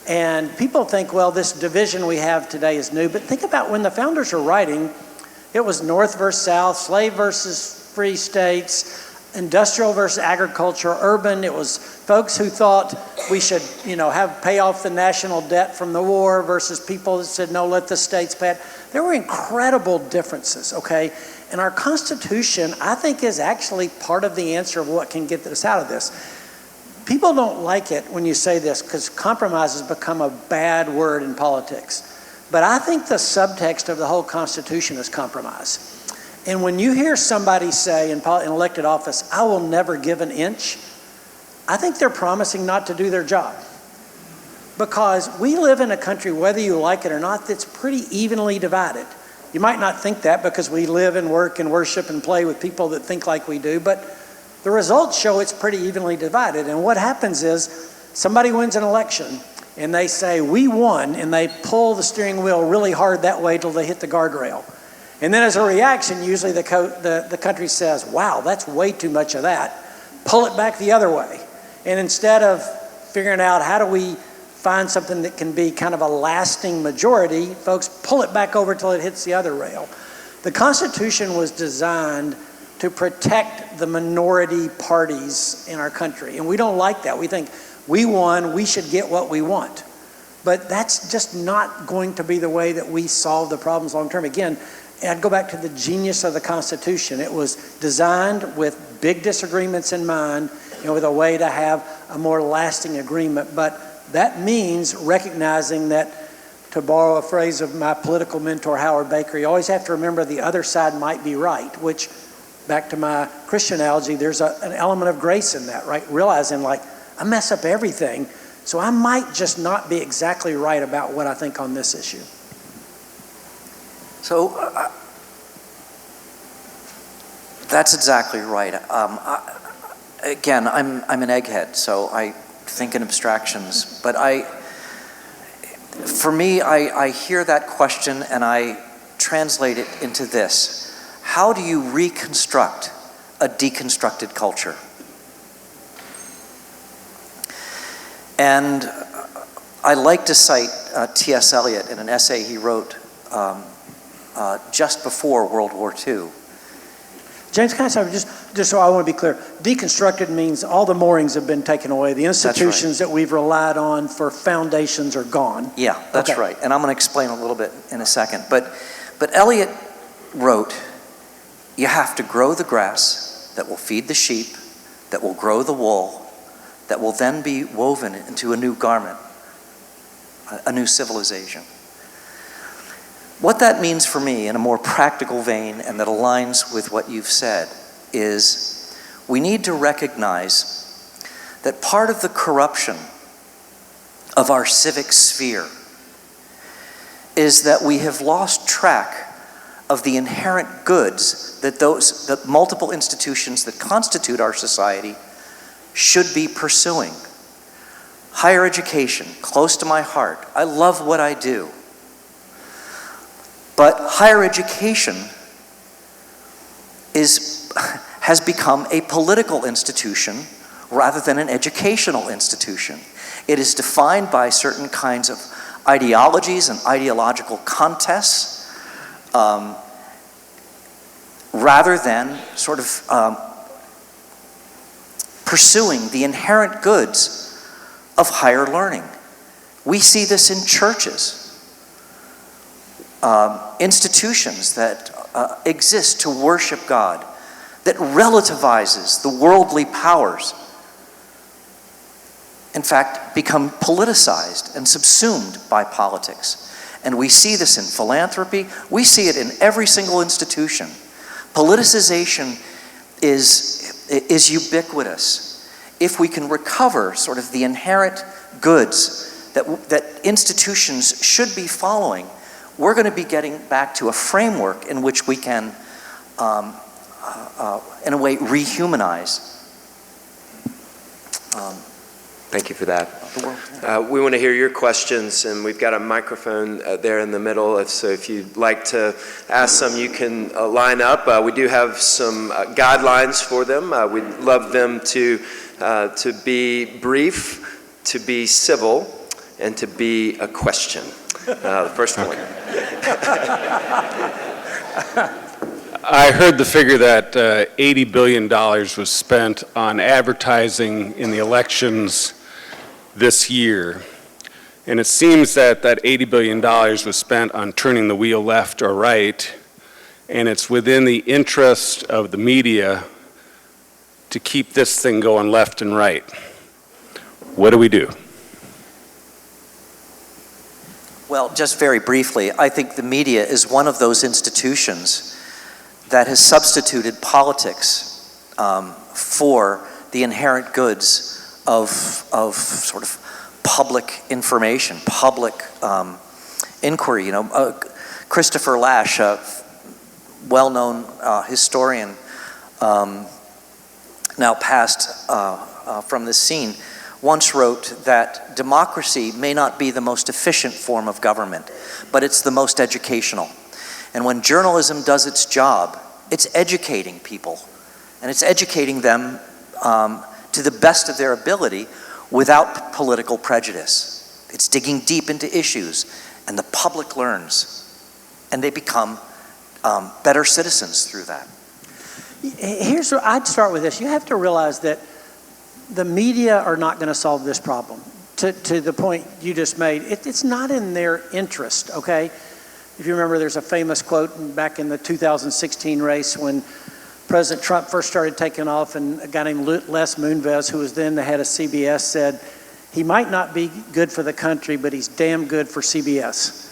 And people think, well, this division we have today is new, but think about when the founders were writing, it was North versus South, slave versus free states, industrial versus agriculture, urban. It was folks who thought we should, pay off the national debt from the war versus people that said, no, let the states pay it. There were incredible differences, okay? And our Constitution, I think, is actually part of the answer of what can get us out of this. People don't like it when you say this because compromise has become a bad word in politics. But I think the subtext of the whole Constitution is compromise. And when you hear somebody say in elected office, I will never give an inch, I think they're promising not to do their job. Because we live in a country, whether you like it or not, that's pretty evenly divided. You might not think that because we live and work and worship and play with people that think like we do, but the results show it's pretty evenly divided. And what happens is somebody wins an election, and they say, we won, and they pull the steering wheel really hard that way till they hit the guardrail. And then as a reaction, usually the country says, wow, that's way too much of that. Pull it back the other way. And instead of figuring out how do we find something that can be kind of a lasting majority, folks pull it back over till it hits the other rail. The Constitution was designed to protect the minority parties in our country. And we don't like that. We think we won, we should get what we want. But that's just not going to be the way that we solve the problems long term. Again, I'd go back to the genius of the Constitution. It was designed with big disagreements in mind, with a way to have a more lasting agreement. But that means recognizing that, to borrow a phrase of my political mentor, Howard Baker, you always have to remember the other side might be right, which, back to my Christian analogy, there's an element of grace in that, right? Realizing, like, I mess up everything, so I might just not be exactly right about what I think on this issue. So that's exactly right. Again, I'm an egghead, so I think in abstractions. But for me, I hear that question and I translate it into this: how do you reconstruct a deconstructed culture? And I like to cite T.S. Eliot in an essay he wrote just before World War II. James, can I say, just so I want to be clear, deconstructed means all the moorings have been taken away. The institutions that we've relied on for foundations are gone. Yeah, that's right. And I'm going to explain a little bit in a second. But Eliot wrote, you have to grow the grass that will feed the sheep, that will grow the wool, that will then be woven into a new garment, a new civilization. What that means for me in a more practical vein, and that aligns with what you've said, is we need to recognize that part of the corruption of our civic sphere is that we have lost track of the inherent goods that multiple institutions that constitute our society should be pursuing. Higher education, close to my heart. I love what I do. But higher education has become a political institution rather than an educational institution. It is defined by certain kinds of ideologies and ideological contests rather than sort of pursuing the inherent goods of higher learning. We see this in churches. Institutions that exist to worship God, that relativizes the worldly powers, in fact, become politicized and subsumed by politics. And we see this in philanthropy. We see it in every single institution. Politicization is ubiquitous. If we can recover sort of the inherent goods that institutions should be following, we're going to be getting back to a framework in which we can, in a way, rehumanize. Thank you for that. We want to hear your questions, and we've got a microphone there in the middle. So if you'd like to ask some, you can line up. We do have some guidelines for them. We'd love them to be brief, to be civil, and to be a question. The first one. I heard the figure that $80 billion was spent on advertising in the elections this year. And it seems that $80 billion was spent on turning the wheel left or right, and it's within the interest of the media to keep this thing going left and right. What do we do? Well, just very briefly, I think the media is one of those institutions that has substituted politics for the inherent goods of sort of public information, public inquiry. Christopher Lasch, a well-known historian, now passed from this scene, once wrote that democracy may not be the most efficient form of government, but it's the most educational. And when journalism does its job, it's educating people, and it's educating them to the best of their ability without political prejudice. It's digging deep into issues, and the public learns, and they become better citizens through that. Here's what I'd start with this. You have to realize that the media are not going to solve this problem. To the point you just made, it's not in their interest, okay? If you remember, there's a famous quote back in the 2016 race when President Trump first started taking off, and a guy named Les Moonves, who was then the head of CBS, said, he might not be good for the country, but he's damn good for CBS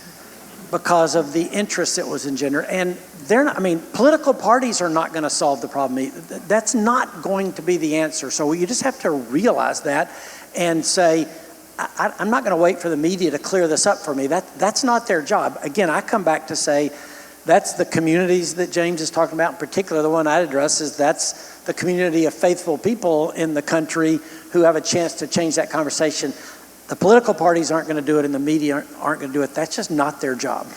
because of the interest that was engendered. And they're not, I mean, political parties are not going to solve the problem. That's not going to be the answer. So you just have to realize that and say, I'm not going to wait for the media to clear this up for me. That's not their job. Again, I come back to say that's the communities that James is talking about. In particular, the one I'd address is that's the community of faithful people in the country who have a chance to change that conversation. The political parties aren't going to do it, and the media aren't going to do it. That's just not their job.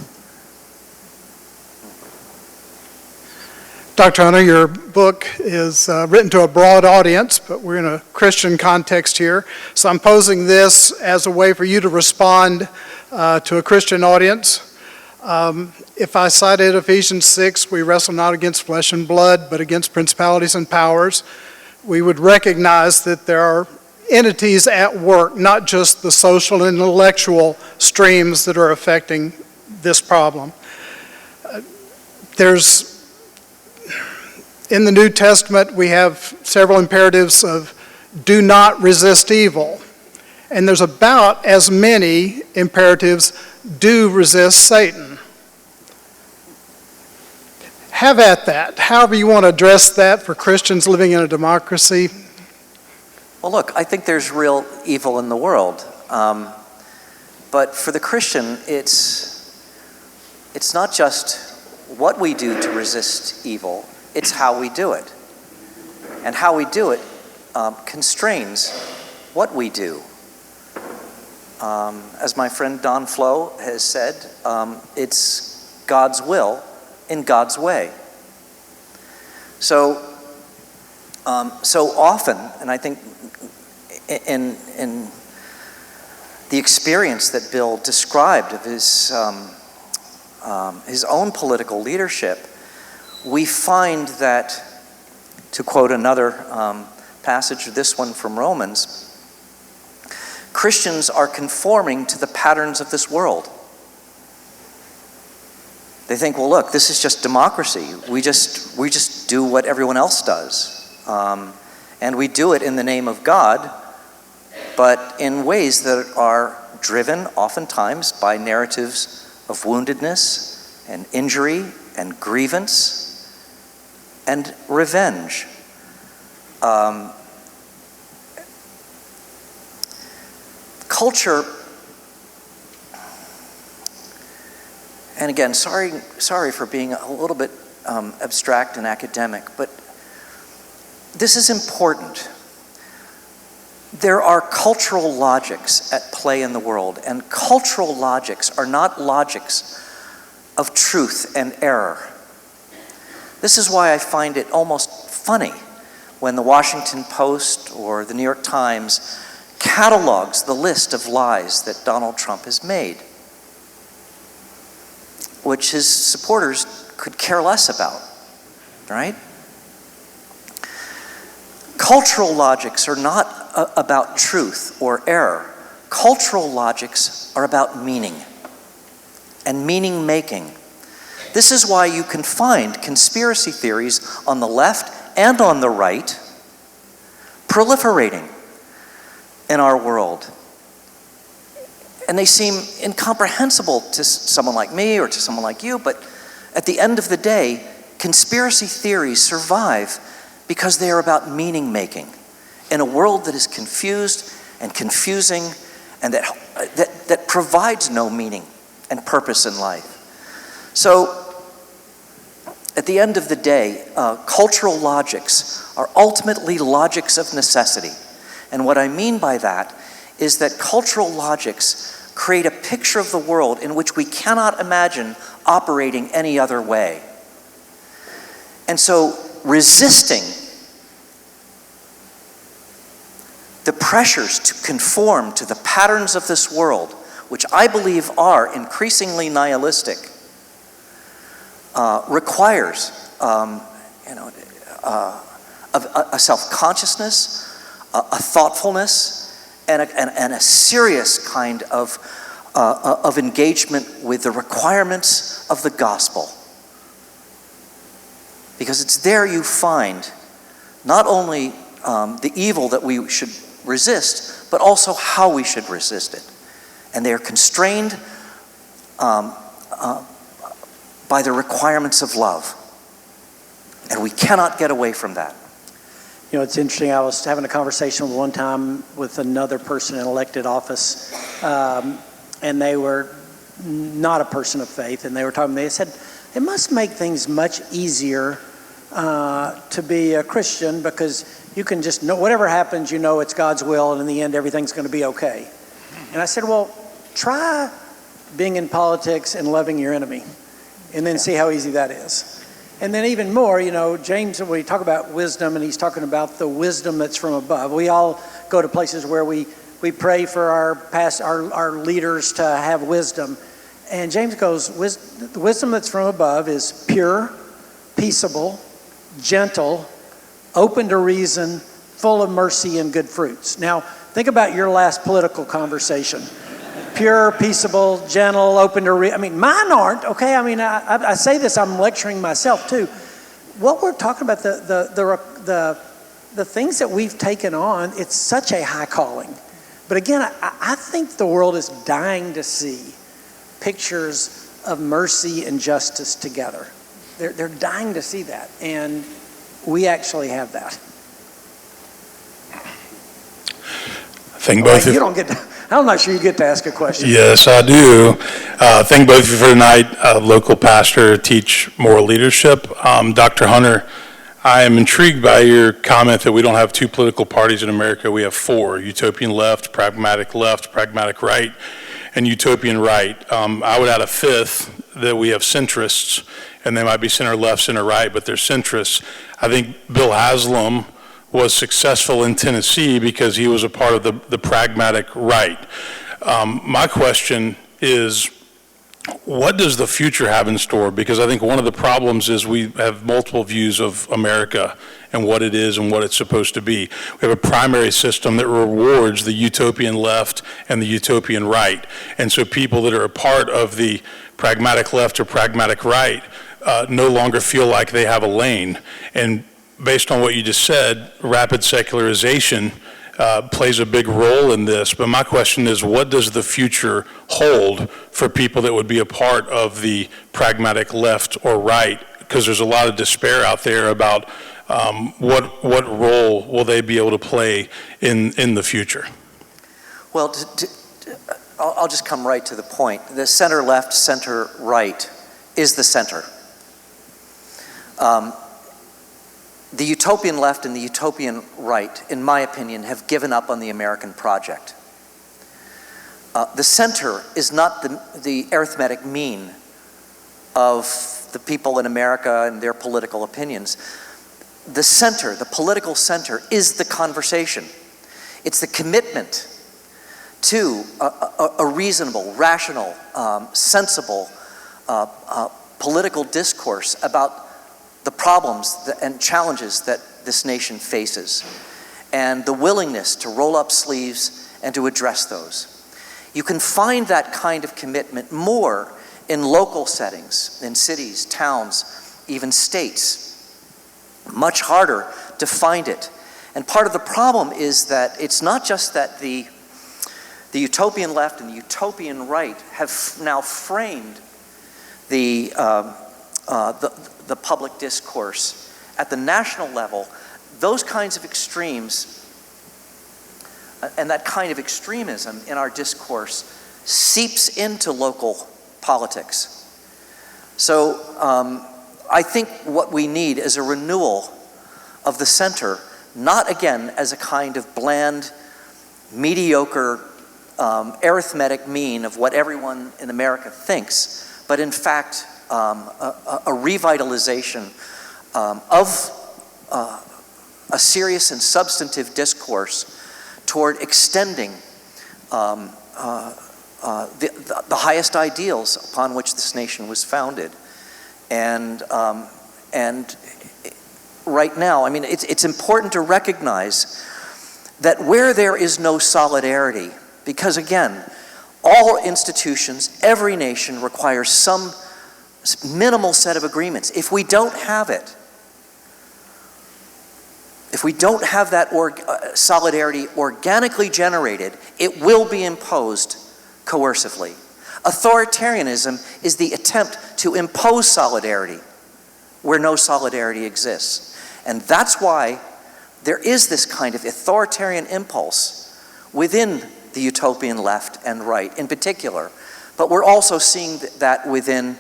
Dr. Hunter, your book is written to a broad audience, but we're in a Christian context here. So I'm posing this as a way for you to respond to a Christian audience. If I cited Ephesians 6, we wrestle not against flesh and blood, but against principalities and powers, we would recognize that there are entities at work, not just the social and intellectual streams that are affecting this problem. In the New Testament, we have several imperatives of do not resist evil. And there's about as many imperatives, do resist Satan. Have at that. However you want to address that for Christians living in a democracy. Well, look, I think there's real evil in the world. But for the Christian, it's not just what we do to resist evil, it's how we do it. And how we do it constrains what we do. As my friend Don Flo has said, it's God's will in God's way. So often, and I think in the experience that Bill described of his own political leadership, we find that, to quote another passage, this one from Romans, Christians are conforming to the patterns of this world. They think, well, look, this is just democracy. We just do what everyone else does. And we do it in the name of God, but in ways that are driven oftentimes by narratives of woundedness and injury and grievance and revenge. Culture, and again, sorry for being a little bit abstract and academic, but this is important. There are cultural logics at play in the world, and cultural logics are not logics of truth and error. This is why I find it almost funny when the Washington Post or the New York Times catalogs the list of lies that Donald Trump has made, which his supporters could care less about, right? Cultural logics are not about truth or error. Cultural logics are about meaning and meaning making. This is why you can find conspiracy theories on the left and on the right proliferating in our world. And they seem incomprehensible to someone like me or to someone like you, but at the end of the day, conspiracy theories survive because they are about meaning making in a world that is confused and confusing and that provides no meaning and purpose in life. So, at the end of the day, cultural logics are ultimately logics of necessity. And what I mean by that is that cultural logics create a picture of the world in which we cannot imagine operating any other way. And so resisting the pressures to conform to the patterns of this world, which I believe are increasingly nihilistic, requires a self-consciousness, a thoughtfulness, and a serious kind of engagement with the requirements of the gospel. Because it's there you find not only the evil that we should resist, but also how we should resist it. And they are constrained by the requirements of love. And we cannot get away from that. You know, it's interesting. I was having a conversation one time with another person in elected office, and they were not a person of faith, and they were talking, they said, it must make things much easier to be a Christian because you can just know whatever happens, you know it's God's will, and in the end everything's going to be okay. And I said, well, try being in politics and loving your enemy, and then see how easy that is. And then even more, you know, James, when we talk about wisdom, and he's talking about the wisdom that's from above. We all go to places where we pray for our leaders to have wisdom. And James goes, the wisdom that's from above is pure, peaceable, gentle, open to reason, full of mercy and good fruits. Now, think about your last political conversation. Pure, peaceable, gentle, open to reason. I mean, mine aren't, okay? I mean, I say this, I'm lecturing myself too. What we're talking about, the things that we've taken on, it's such a high calling. But again, I think the world is dying to see pictures of mercy and justice together. They're dying to see that, and we actually have that. Thank both of you. I'm not sure you get to ask a question. Yes, I do. Thank both of you for tonight. Local pastor, teach moral leadership. Dr. Hunter, I am intrigued by your comment that we don't have two political parties in America. We have four: utopian left, pragmatic right, and utopian right. I would add a fifth, that we have centrists, and they might be center left, center right, but they're centrists. I think Bill Haslam was successful in Tennessee because he was a part of the pragmatic right. My question is, what does the future have in store? Because I think one of the problems is we have multiple views of America and what it is and what it's supposed to be. We have a primary system that rewards the utopian left and the utopian right. And so people that are a part of the pragmatic left or pragmatic right no longer feel like they have a lane. And based on what you just said, rapid secularization plays a big role in this. But my question is, what does the future hold for people that would be a part of the pragmatic left or right? Because there's a lot of despair out there about what role will they be able to play in the future? Well, I'll just come right to the point. The center left, center right is the center. The utopian left and the utopian right, in my opinion, have given up on the American project. The center is not the arithmetic mean of the people in America and their political opinions. The center, the political center, is the conversation. It's the commitment to a reasonable, rational, sensible political discourse about the problems and challenges that this nation faces, and the willingness to roll up sleeves and to address those. You can find that kind of commitment more in local settings, in cities, towns, even states. Much harder to find it. And part of the problem is that it's not just that the utopian left and the utopian right have now framed the public discourse at the national level. Those kinds of extremes and that kind of extremism in our discourse seeps into local politics. So I think what we need is a renewal of the center, not again as a kind of bland mediocre arithmetic mean of what everyone in America thinks, but in fact a revitalization of a serious and substantive discourse toward extending the highest ideals upon which this nation was founded. And right now, I mean, it's important to recognize that where there is no solidarity, because again, all institutions, every nation requires some minimal set of agreements. If we don't have it, if we don't have that solidarity organically generated, it will be imposed coercively. Authoritarianism is the attempt to impose solidarity where no solidarity exists. And that's why there is this kind of authoritarian impulse within the utopian left and right in particular. But we're also seeing that within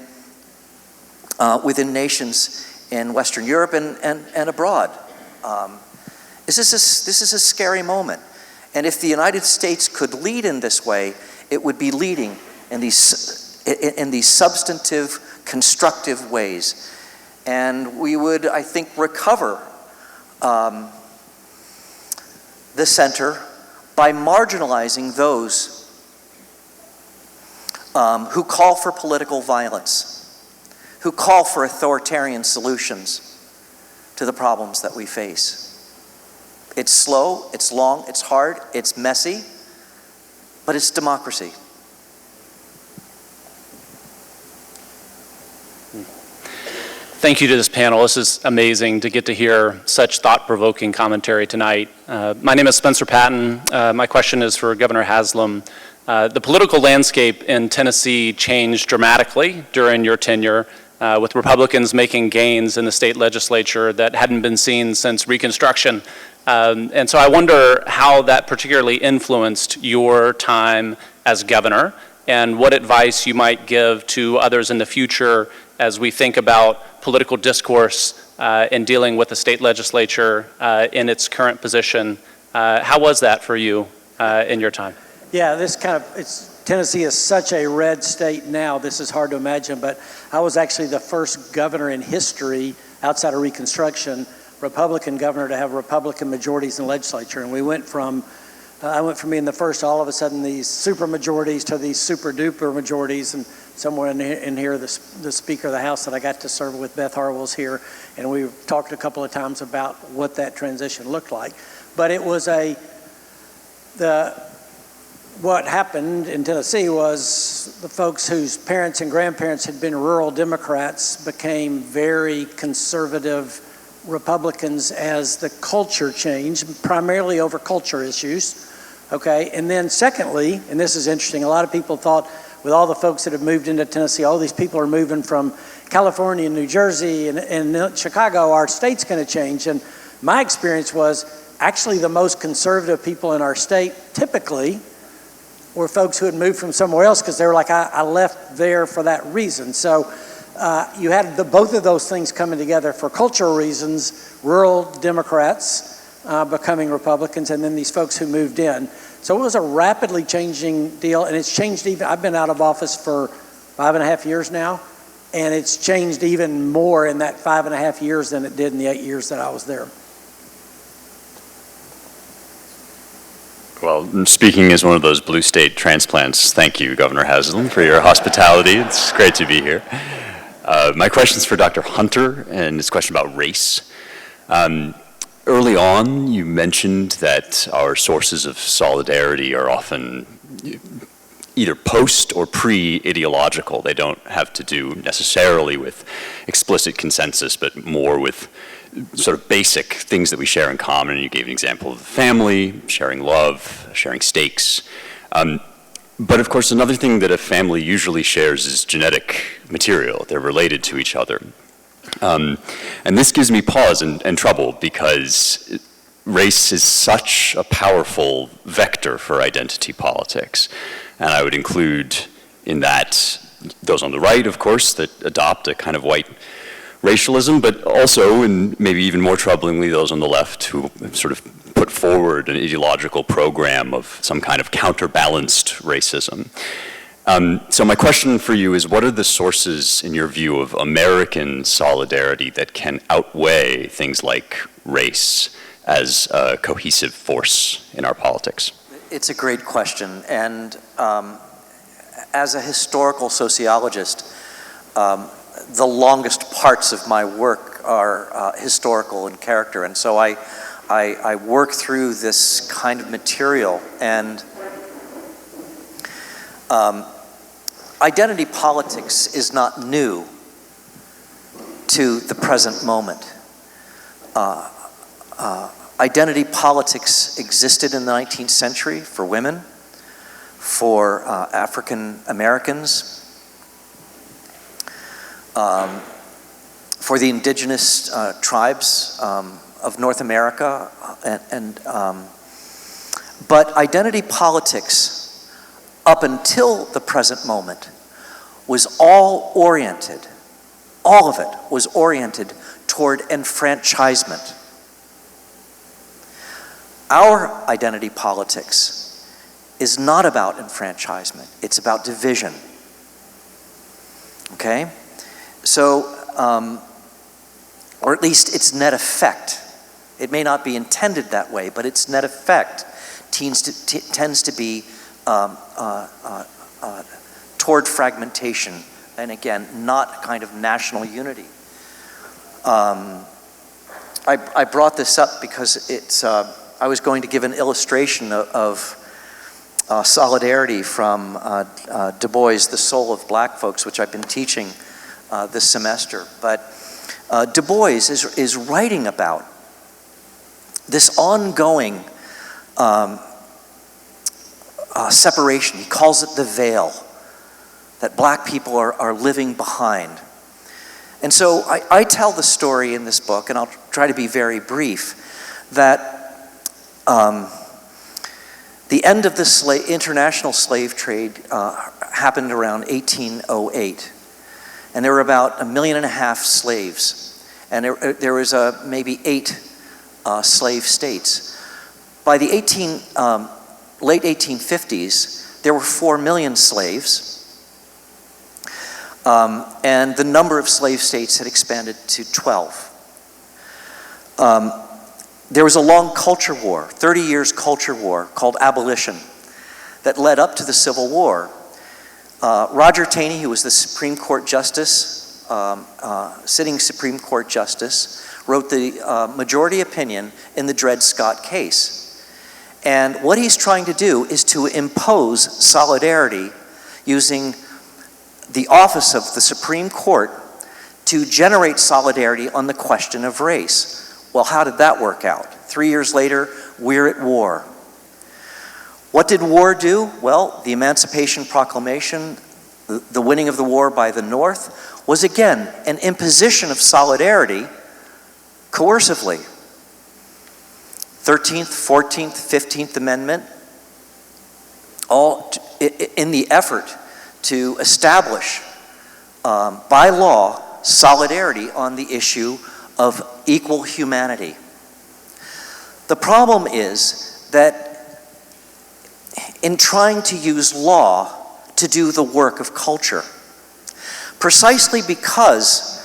nations in Western Europe and abroad. This is a scary moment. And if the United States could lead in this way, it would be leading in these substantive, constructive ways. And we would, I think, recover the center by marginalizing those who call for political violence, who call for authoritarian solutions to the problems that we face. It's slow, it's long, it's hard, it's messy, but it's democracy. Thank you to this panel. This is amazing to get to hear such thought-provoking commentary tonight. My name is Spencer Patton. My question is for Governor Haslam. The political landscape in Tennessee changed dramatically during your tenure, with Republicans making gains in the state legislature that hadn't been seen since Reconstruction. And so I wonder how that particularly influenced your time as governor and what advice you might give to others in the future as we think about political discourse in dealing with the state legislature in its current position. How was that for you in your time? Yeah, Tennessee is such a red state now, this is hard to imagine, but I was actually the first governor in history outside of Reconstruction, Republican governor, to have Republican majorities in the legislature. And we went from, I went from being the first to all of a sudden these super majorities to these super duper majorities. And somewhere in here, the Speaker of the House that I got to serve with, Beth Harwell's here, and we talked a couple of times about what that transition looked like. But it was what happened in Tennessee was the folks whose parents and grandparents had been rural Democrats became very conservative Republicans as the culture changed, primarily over culture issues, okay? And then secondly, and this is interesting, a lot of people thought with all the folks that have moved into Tennessee, all these people are moving from California and New Jersey and Chicago, our state's gonna change. And my experience was actually the most conservative people in our state typically were folks who had moved from somewhere else because they were like, I left there for that reason. So you had both of those things coming together for cultural reasons, rural Democrats becoming Republicans, and then these folks who moved in. So it was a rapidly changing deal, and it's changed even, I've been out of office for 5.5 years now, and it's changed even more in that 5.5 years than it did in the 8 years that I was there. Well, speaking as one of those blue state transplants, thank you, Governor Haslam, for your hospitality. It's great to be here. My question's for Dr. Hunter, and it's a question about race. Early on, you mentioned that our sources of solidarity are often either post or pre-ideological. They don't have to do necessarily with explicit consensus, but more with sort of basic things that we share in common. And you gave an example of the family, sharing love, sharing stakes. But of course, another thing that a family usually shares is genetic material. They're related to each other. And this gives me pause and trouble because race is such a powerful vector for identity politics. And I would include in that those on the right, of course, that adopt a kind of white racialism, but also, and maybe even more troublingly, those on the left who sort of put forward an ideological program of some kind of counterbalanced racism. So my question for you is, what are the sources, in your view, of American solidarity that can outweigh things like race as a cohesive force in our politics? It's a great question, and as a historical sociologist, the longest parts of my work are historical in character, and so I work through this kind of material, and identity politics is not new to the present moment. Identity politics existed in the 19th century for women, for African Americans, for the indigenous tribes of North America, but identity politics up until the present moment was all of it was oriented toward enfranchisement. Our identity politics is not about enfranchisement, it's about division. Okay? So, or at least its net effect. It may not be intended that way, but its net effect tends to be toward fragmentation, and again, not kind of national unity. I brought this up because it's, I was going to give an illustration of solidarity from Du Bois, The Soul of Black Folks, which I've been teaching this semester. But Du Bois is writing about this ongoing separation. He calls it the veil that black people are living behind. And so I tell the story in this book, and I'll try to be very brief, that the end of the international slave trade happened around 1808. And there were about 1.5 million slaves. And there was maybe 8 slave states. By the late 1850s, there were 4 million slaves. And the number of slave states had expanded to 12. There was a long culture war, 30 years culture war, called abolition, that led up to the Civil War. Roger Taney, who was the Supreme Court Justice, sitting Supreme Court Justice, wrote the majority opinion in the Dred Scott case. And what he's trying to do is to impose solidarity using the office of the Supreme Court to generate solidarity on the question of race. Well, how did that work out? 3 years later, we're at war. What did war do? Well, the Emancipation Proclamation, the winning of the war by the North, was again an imposition of solidarity coercively. 13th, 14th, 15th Amendment, all in the effort to establish by law solidarity on the issue of equal humanity. The problem is that in trying to use law to do the work of culture, precisely because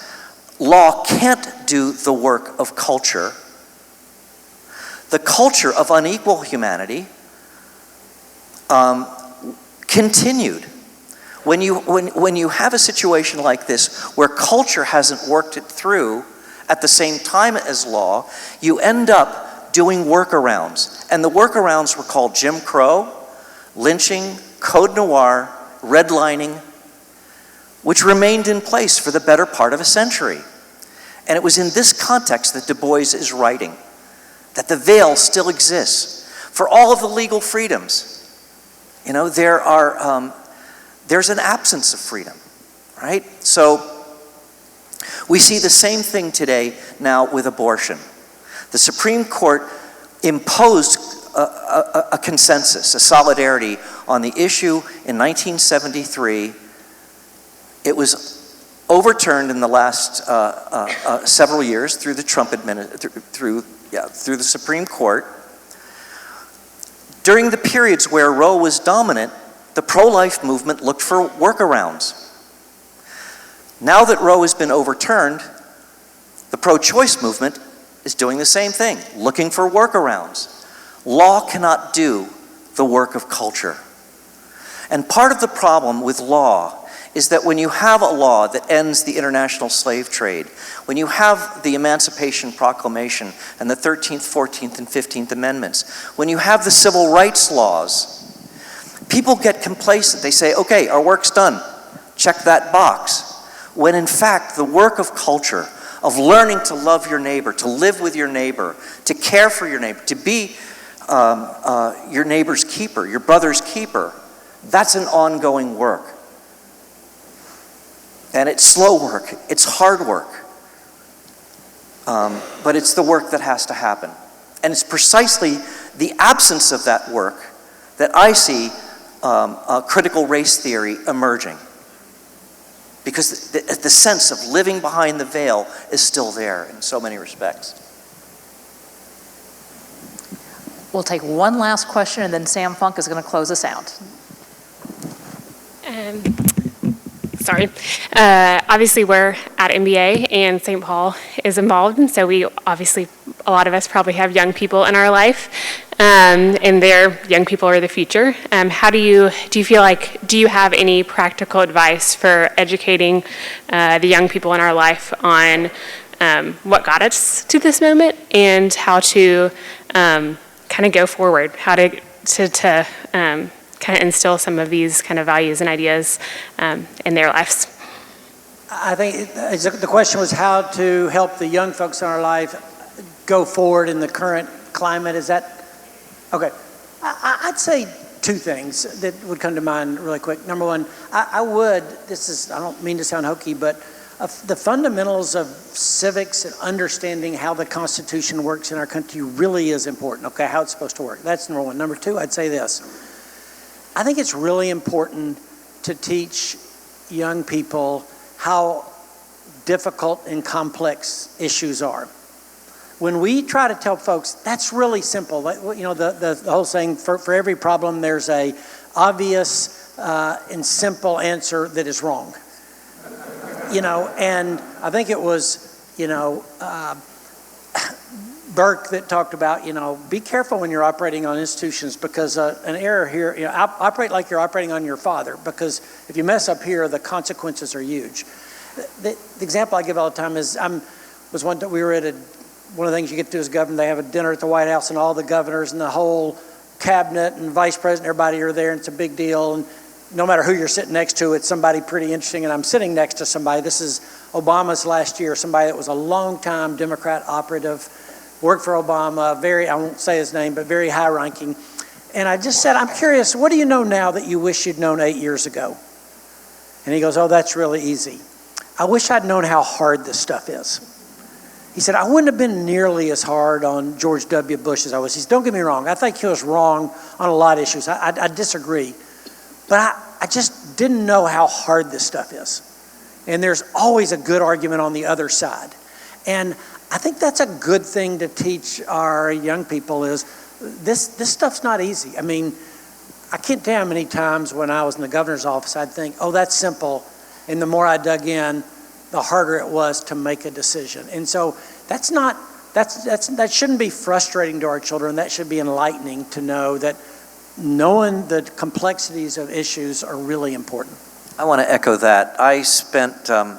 law can't do the work of culture, the culture of unequal humanity continued. When you have a situation like this where culture hasn't worked it through at the same time as law, you end up doing workarounds. And the workarounds were called Jim Crow, lynching, Code Noir, redlining, which remained in place for the better part of a century. And it was in this context that Du Bois is writing, that the veil still exists for all of the legal freedoms. You know, there's an absence of freedom, right? So we see the same thing today now with abortion. The Supreme Court imposed a consensus, a solidarity on the issue in 1973. It was overturned in the last several years through the Trump through the Supreme Court. During the periods where Roe was dominant, the pro-life movement looked for workarounds. Now that Roe has been overturned, the pro-choice movement is doing the same thing, looking for workarounds. Law cannot do the work of culture. And part of the problem with law is that when you have a law that ends the international slave trade, when you have the Emancipation Proclamation and the 13th, 14th, and 15th Amendments, when you have the civil rights laws, people get complacent. They say, okay, our work's done. Check that box. When in fact, the work of culture, of learning to love your neighbor, to live with your neighbor, to care for your neighbor, to be your neighbor's keeper, your brother's keeper, that's an ongoing work. And it's slow work, it's hard work. But it's the work that has to happen. And it's precisely the absence of that work that I see critical race theory emerging. Because the sense of living behind the veil is still there in so many respects. We'll take one last question, and then Sam Funk is going to close us out. Sorry. Obviously, we're at MBA, and St. Paul is involved, and so we obviously, a lot of us probably have young people in our life, and their young people are the future. How do you feel like, do you have any practical advice for educating the young people in our life on what got us to this moment and how to kind of go forward, how to kind of instill some of these kind of values and ideas in their lives? I think the question was how to help the young folks in our life go forward in the current climate. Is that okay? I'd say two things that would come to mind really quick. Number one, I don't mean to sound hokey, but the fundamentals of civics and understanding how the Constitution works in our country really is important, okay, how it's supposed to work. That's number one. Number two, I'd say this. I think it's really important to teach young people how difficult and complex issues are. When we try to tell folks, that's really simple. You know, the whole saying, for every problem, there's a obvious and simple answer that is wrong. You know, and I think it was, Burke that talked about, be careful when you're operating on institutions because an error here, operate like you're operating on your father, because if you mess up here, the consequences are huge. The example I give all the time is, we were at one of the things you get to do as governor, they have a dinner at the White House and all the governors and the whole cabinet and vice president, everybody are there, and it's a big deal. And no matter who you're sitting next to, it's somebody pretty interesting. And I'm sitting next to somebody, this is Obama's last year, somebody that was a long-time Democrat operative, worked for Obama, I won't say his name, but very high ranking. And I just said, I'm curious, what do you know now that you wish you'd known 8 years ago? And he goes, oh, that's really easy. I wish I'd known how hard this stuff is. He said, I wouldn't have been nearly as hard on George W. Bush as I was. He said, don't get me wrong, I think he was wrong on a lot of issues. I disagree. But I just didn't know how hard this stuff is. And there's always a good argument on the other side. And I think that's a good thing to teach our young people is this stuff's not easy. I mean, I can't tell you how many times when I was in the governor's office, I'd think, oh, that's simple. And the more I dug in, the harder it was to make a decision. And so that shouldn't be frustrating to our children. That should be enlightening to know that knowing the complexities of issues are really important. I want to echo that. I spent a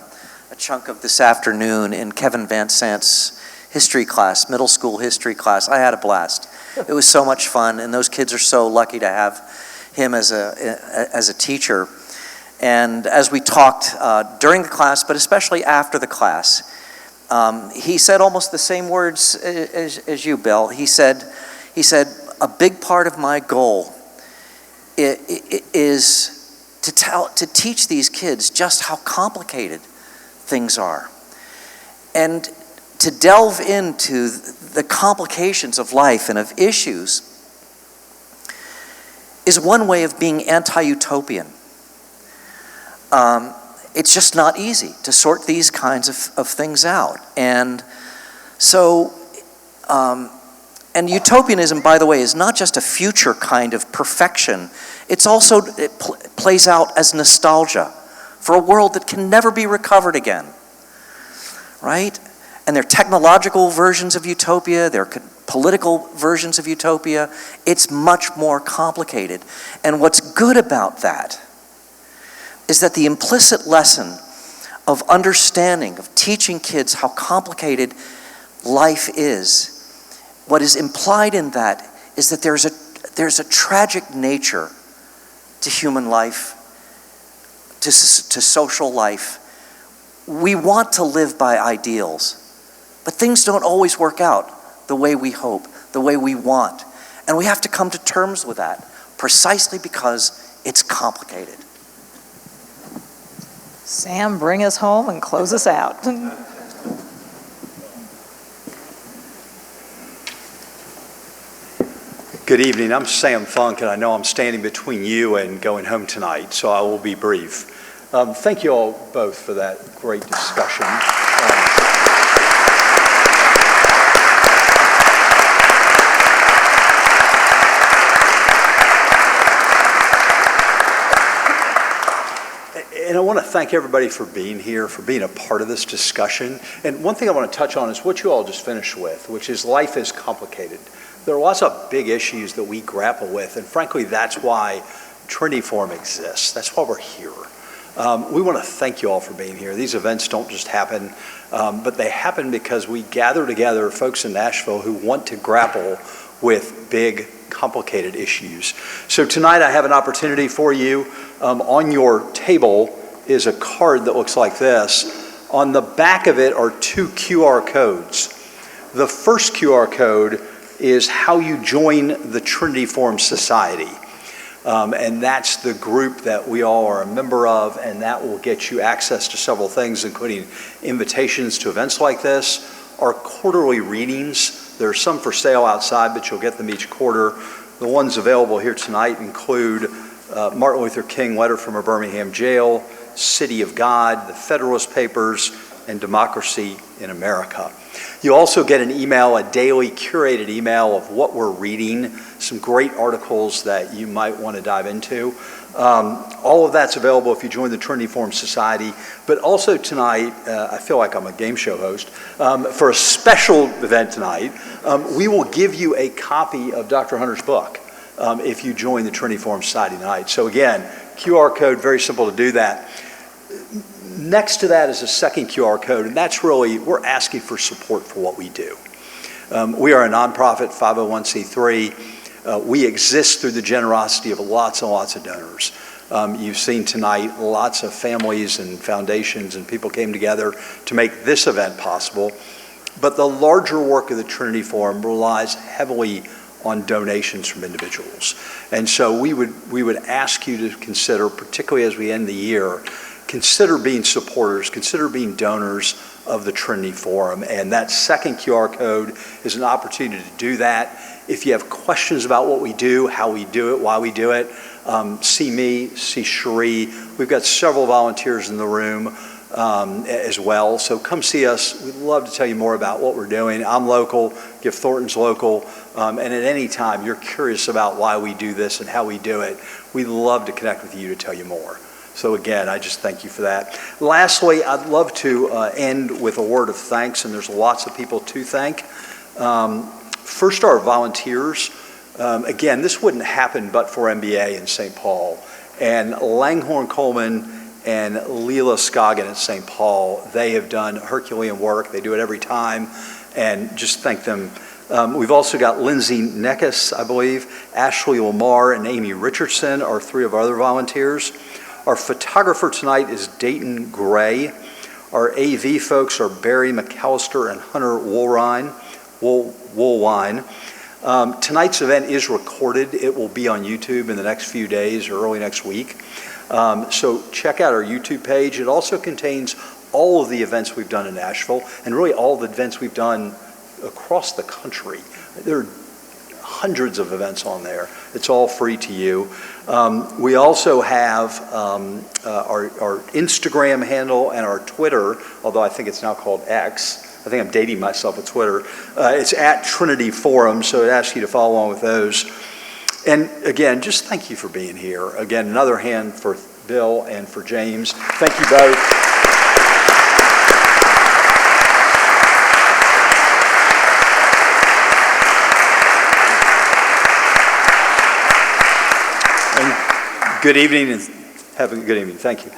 chunk of this afternoon in Kevin Van Sant's history class, middle school history class. I had a blast. It was so much fun, and those kids are so lucky to have him as a teacher. And as we talked during the class, but especially after the class, he said almost the same words as you, Bill. He said, a big part of my goal is to teach these kids just how complicated things are, and to delve into the complications of life and of issues is one way of being anti-utopian. It's just not easy to sort these kinds of things out. And so And utopianism, by the way, is not just a future kind of perfection. It's also, it plays out as nostalgia for a world that can never be recovered again, right? And there are technological versions of utopia, there are political versions of utopia. It's much more complicated. And what's good about that is that the implicit lesson of understanding, of teaching kids how complicated life is, what is implied in that is that there's a tragic nature to human life, to social life. We want to live by ideals, but things don't always work out the way we hope, the way we want. And we have to come to terms with that, precisely because it's complicated. Sam, bring us home and close us out. Good evening. I'm Sam Funk, and I know I'm standing between you and going home tonight, so I will be brief. Thank you all both for that great discussion. And I want to thank everybody for being here, for being a part of this discussion. And one thing I want to touch on is what you all just finished with, which is life is complicated. There are lots of big issues that we grapple with, and frankly, that's why Trinity Forum exists. That's why we're here. We want to thank you all for being here. These events don't just happen, but they happen because we gather together folks in Nashville who want to grapple with big, complicated issues. So tonight I have an opportunity for you. On your table is a card that looks like this. On the back of it are 2 QR codes. The first QR code is how you join the Trinity Forum Society. And that's the group that we all are a member of, and that will get you access to several things, including invitations to events like this, our quarterly readings. There are some for sale outside, but you'll get them each quarter. The ones available here tonight include Martin Luther King Letter from a Birmingham Jail, City of God, the Federalist Papers, and Democracy in America. You also get an email, a daily curated email of what we're reading, some great articles that you might want to dive into. All of that's available if you join the Trinity Forum Society. But also tonight, I feel like I'm a game show host, for a special event tonight, we will give you a copy of Dr. Hunter's book if you join the Trinity Forum Society tonight. So again, QR code, very simple to do that. Next to that is a second QR code, and that's really, we're asking for support for what we do. We are a nonprofit 501c3. We exist through the generosity of lots and lots of donors. You've seen tonight lots of families and foundations and people came together to make this event possible. But the larger work of the Trinity Forum relies heavily on donations from individuals. And so we would ask you to consider, particularly as we end the year, consider being supporters, consider being donors of the Trinity Forum. And that second QR code is an opportunity to do that. If you have questions about what we do, how we do it, why we do it, see me, see Cherie. We've got several volunteers in the room as well. So come see us. We'd love to tell you more about what we're doing. I'm local, Gift Thornton's local. And at any time you're curious about why we do this and how we do it, we'd love to connect with you to tell you more. So again, I just thank you for that. Lastly, I'd love to end with a word of thanks, and there's lots of people to thank. First, our volunteers. Again, this wouldn't happen but for MBA in St. Paul. And Langhorne Coleman and Leela Scoggin at St. Paul, they have done Herculean work. They do it every time, and just thank them. We've also got Lindsay Neckes, I believe, Ashley Lamar, and Amy Richardson are 3 of our other volunteers. Our photographer tonight is Dayton Gray. Our AV folks are Barry McAllister and Hunter Woolwine. Tonight's event is recorded. It will be on YouTube in the next few days or early next week. So check out our YouTube page. It also contains all of the events we've done in Nashville and really all the events we've done across the country. There are hundreds of events on there. It's all free to you. We also have our Instagram handle and our Twitter, although I think it's now called X, I think I'm dating myself with Twitter. It's at Trinity Forum, so I'd ask you to follow along with those. And again, just thank you for being here. Again, another hand for Bill and for James. Thank you both. And good evening, and have a good evening. Thank you.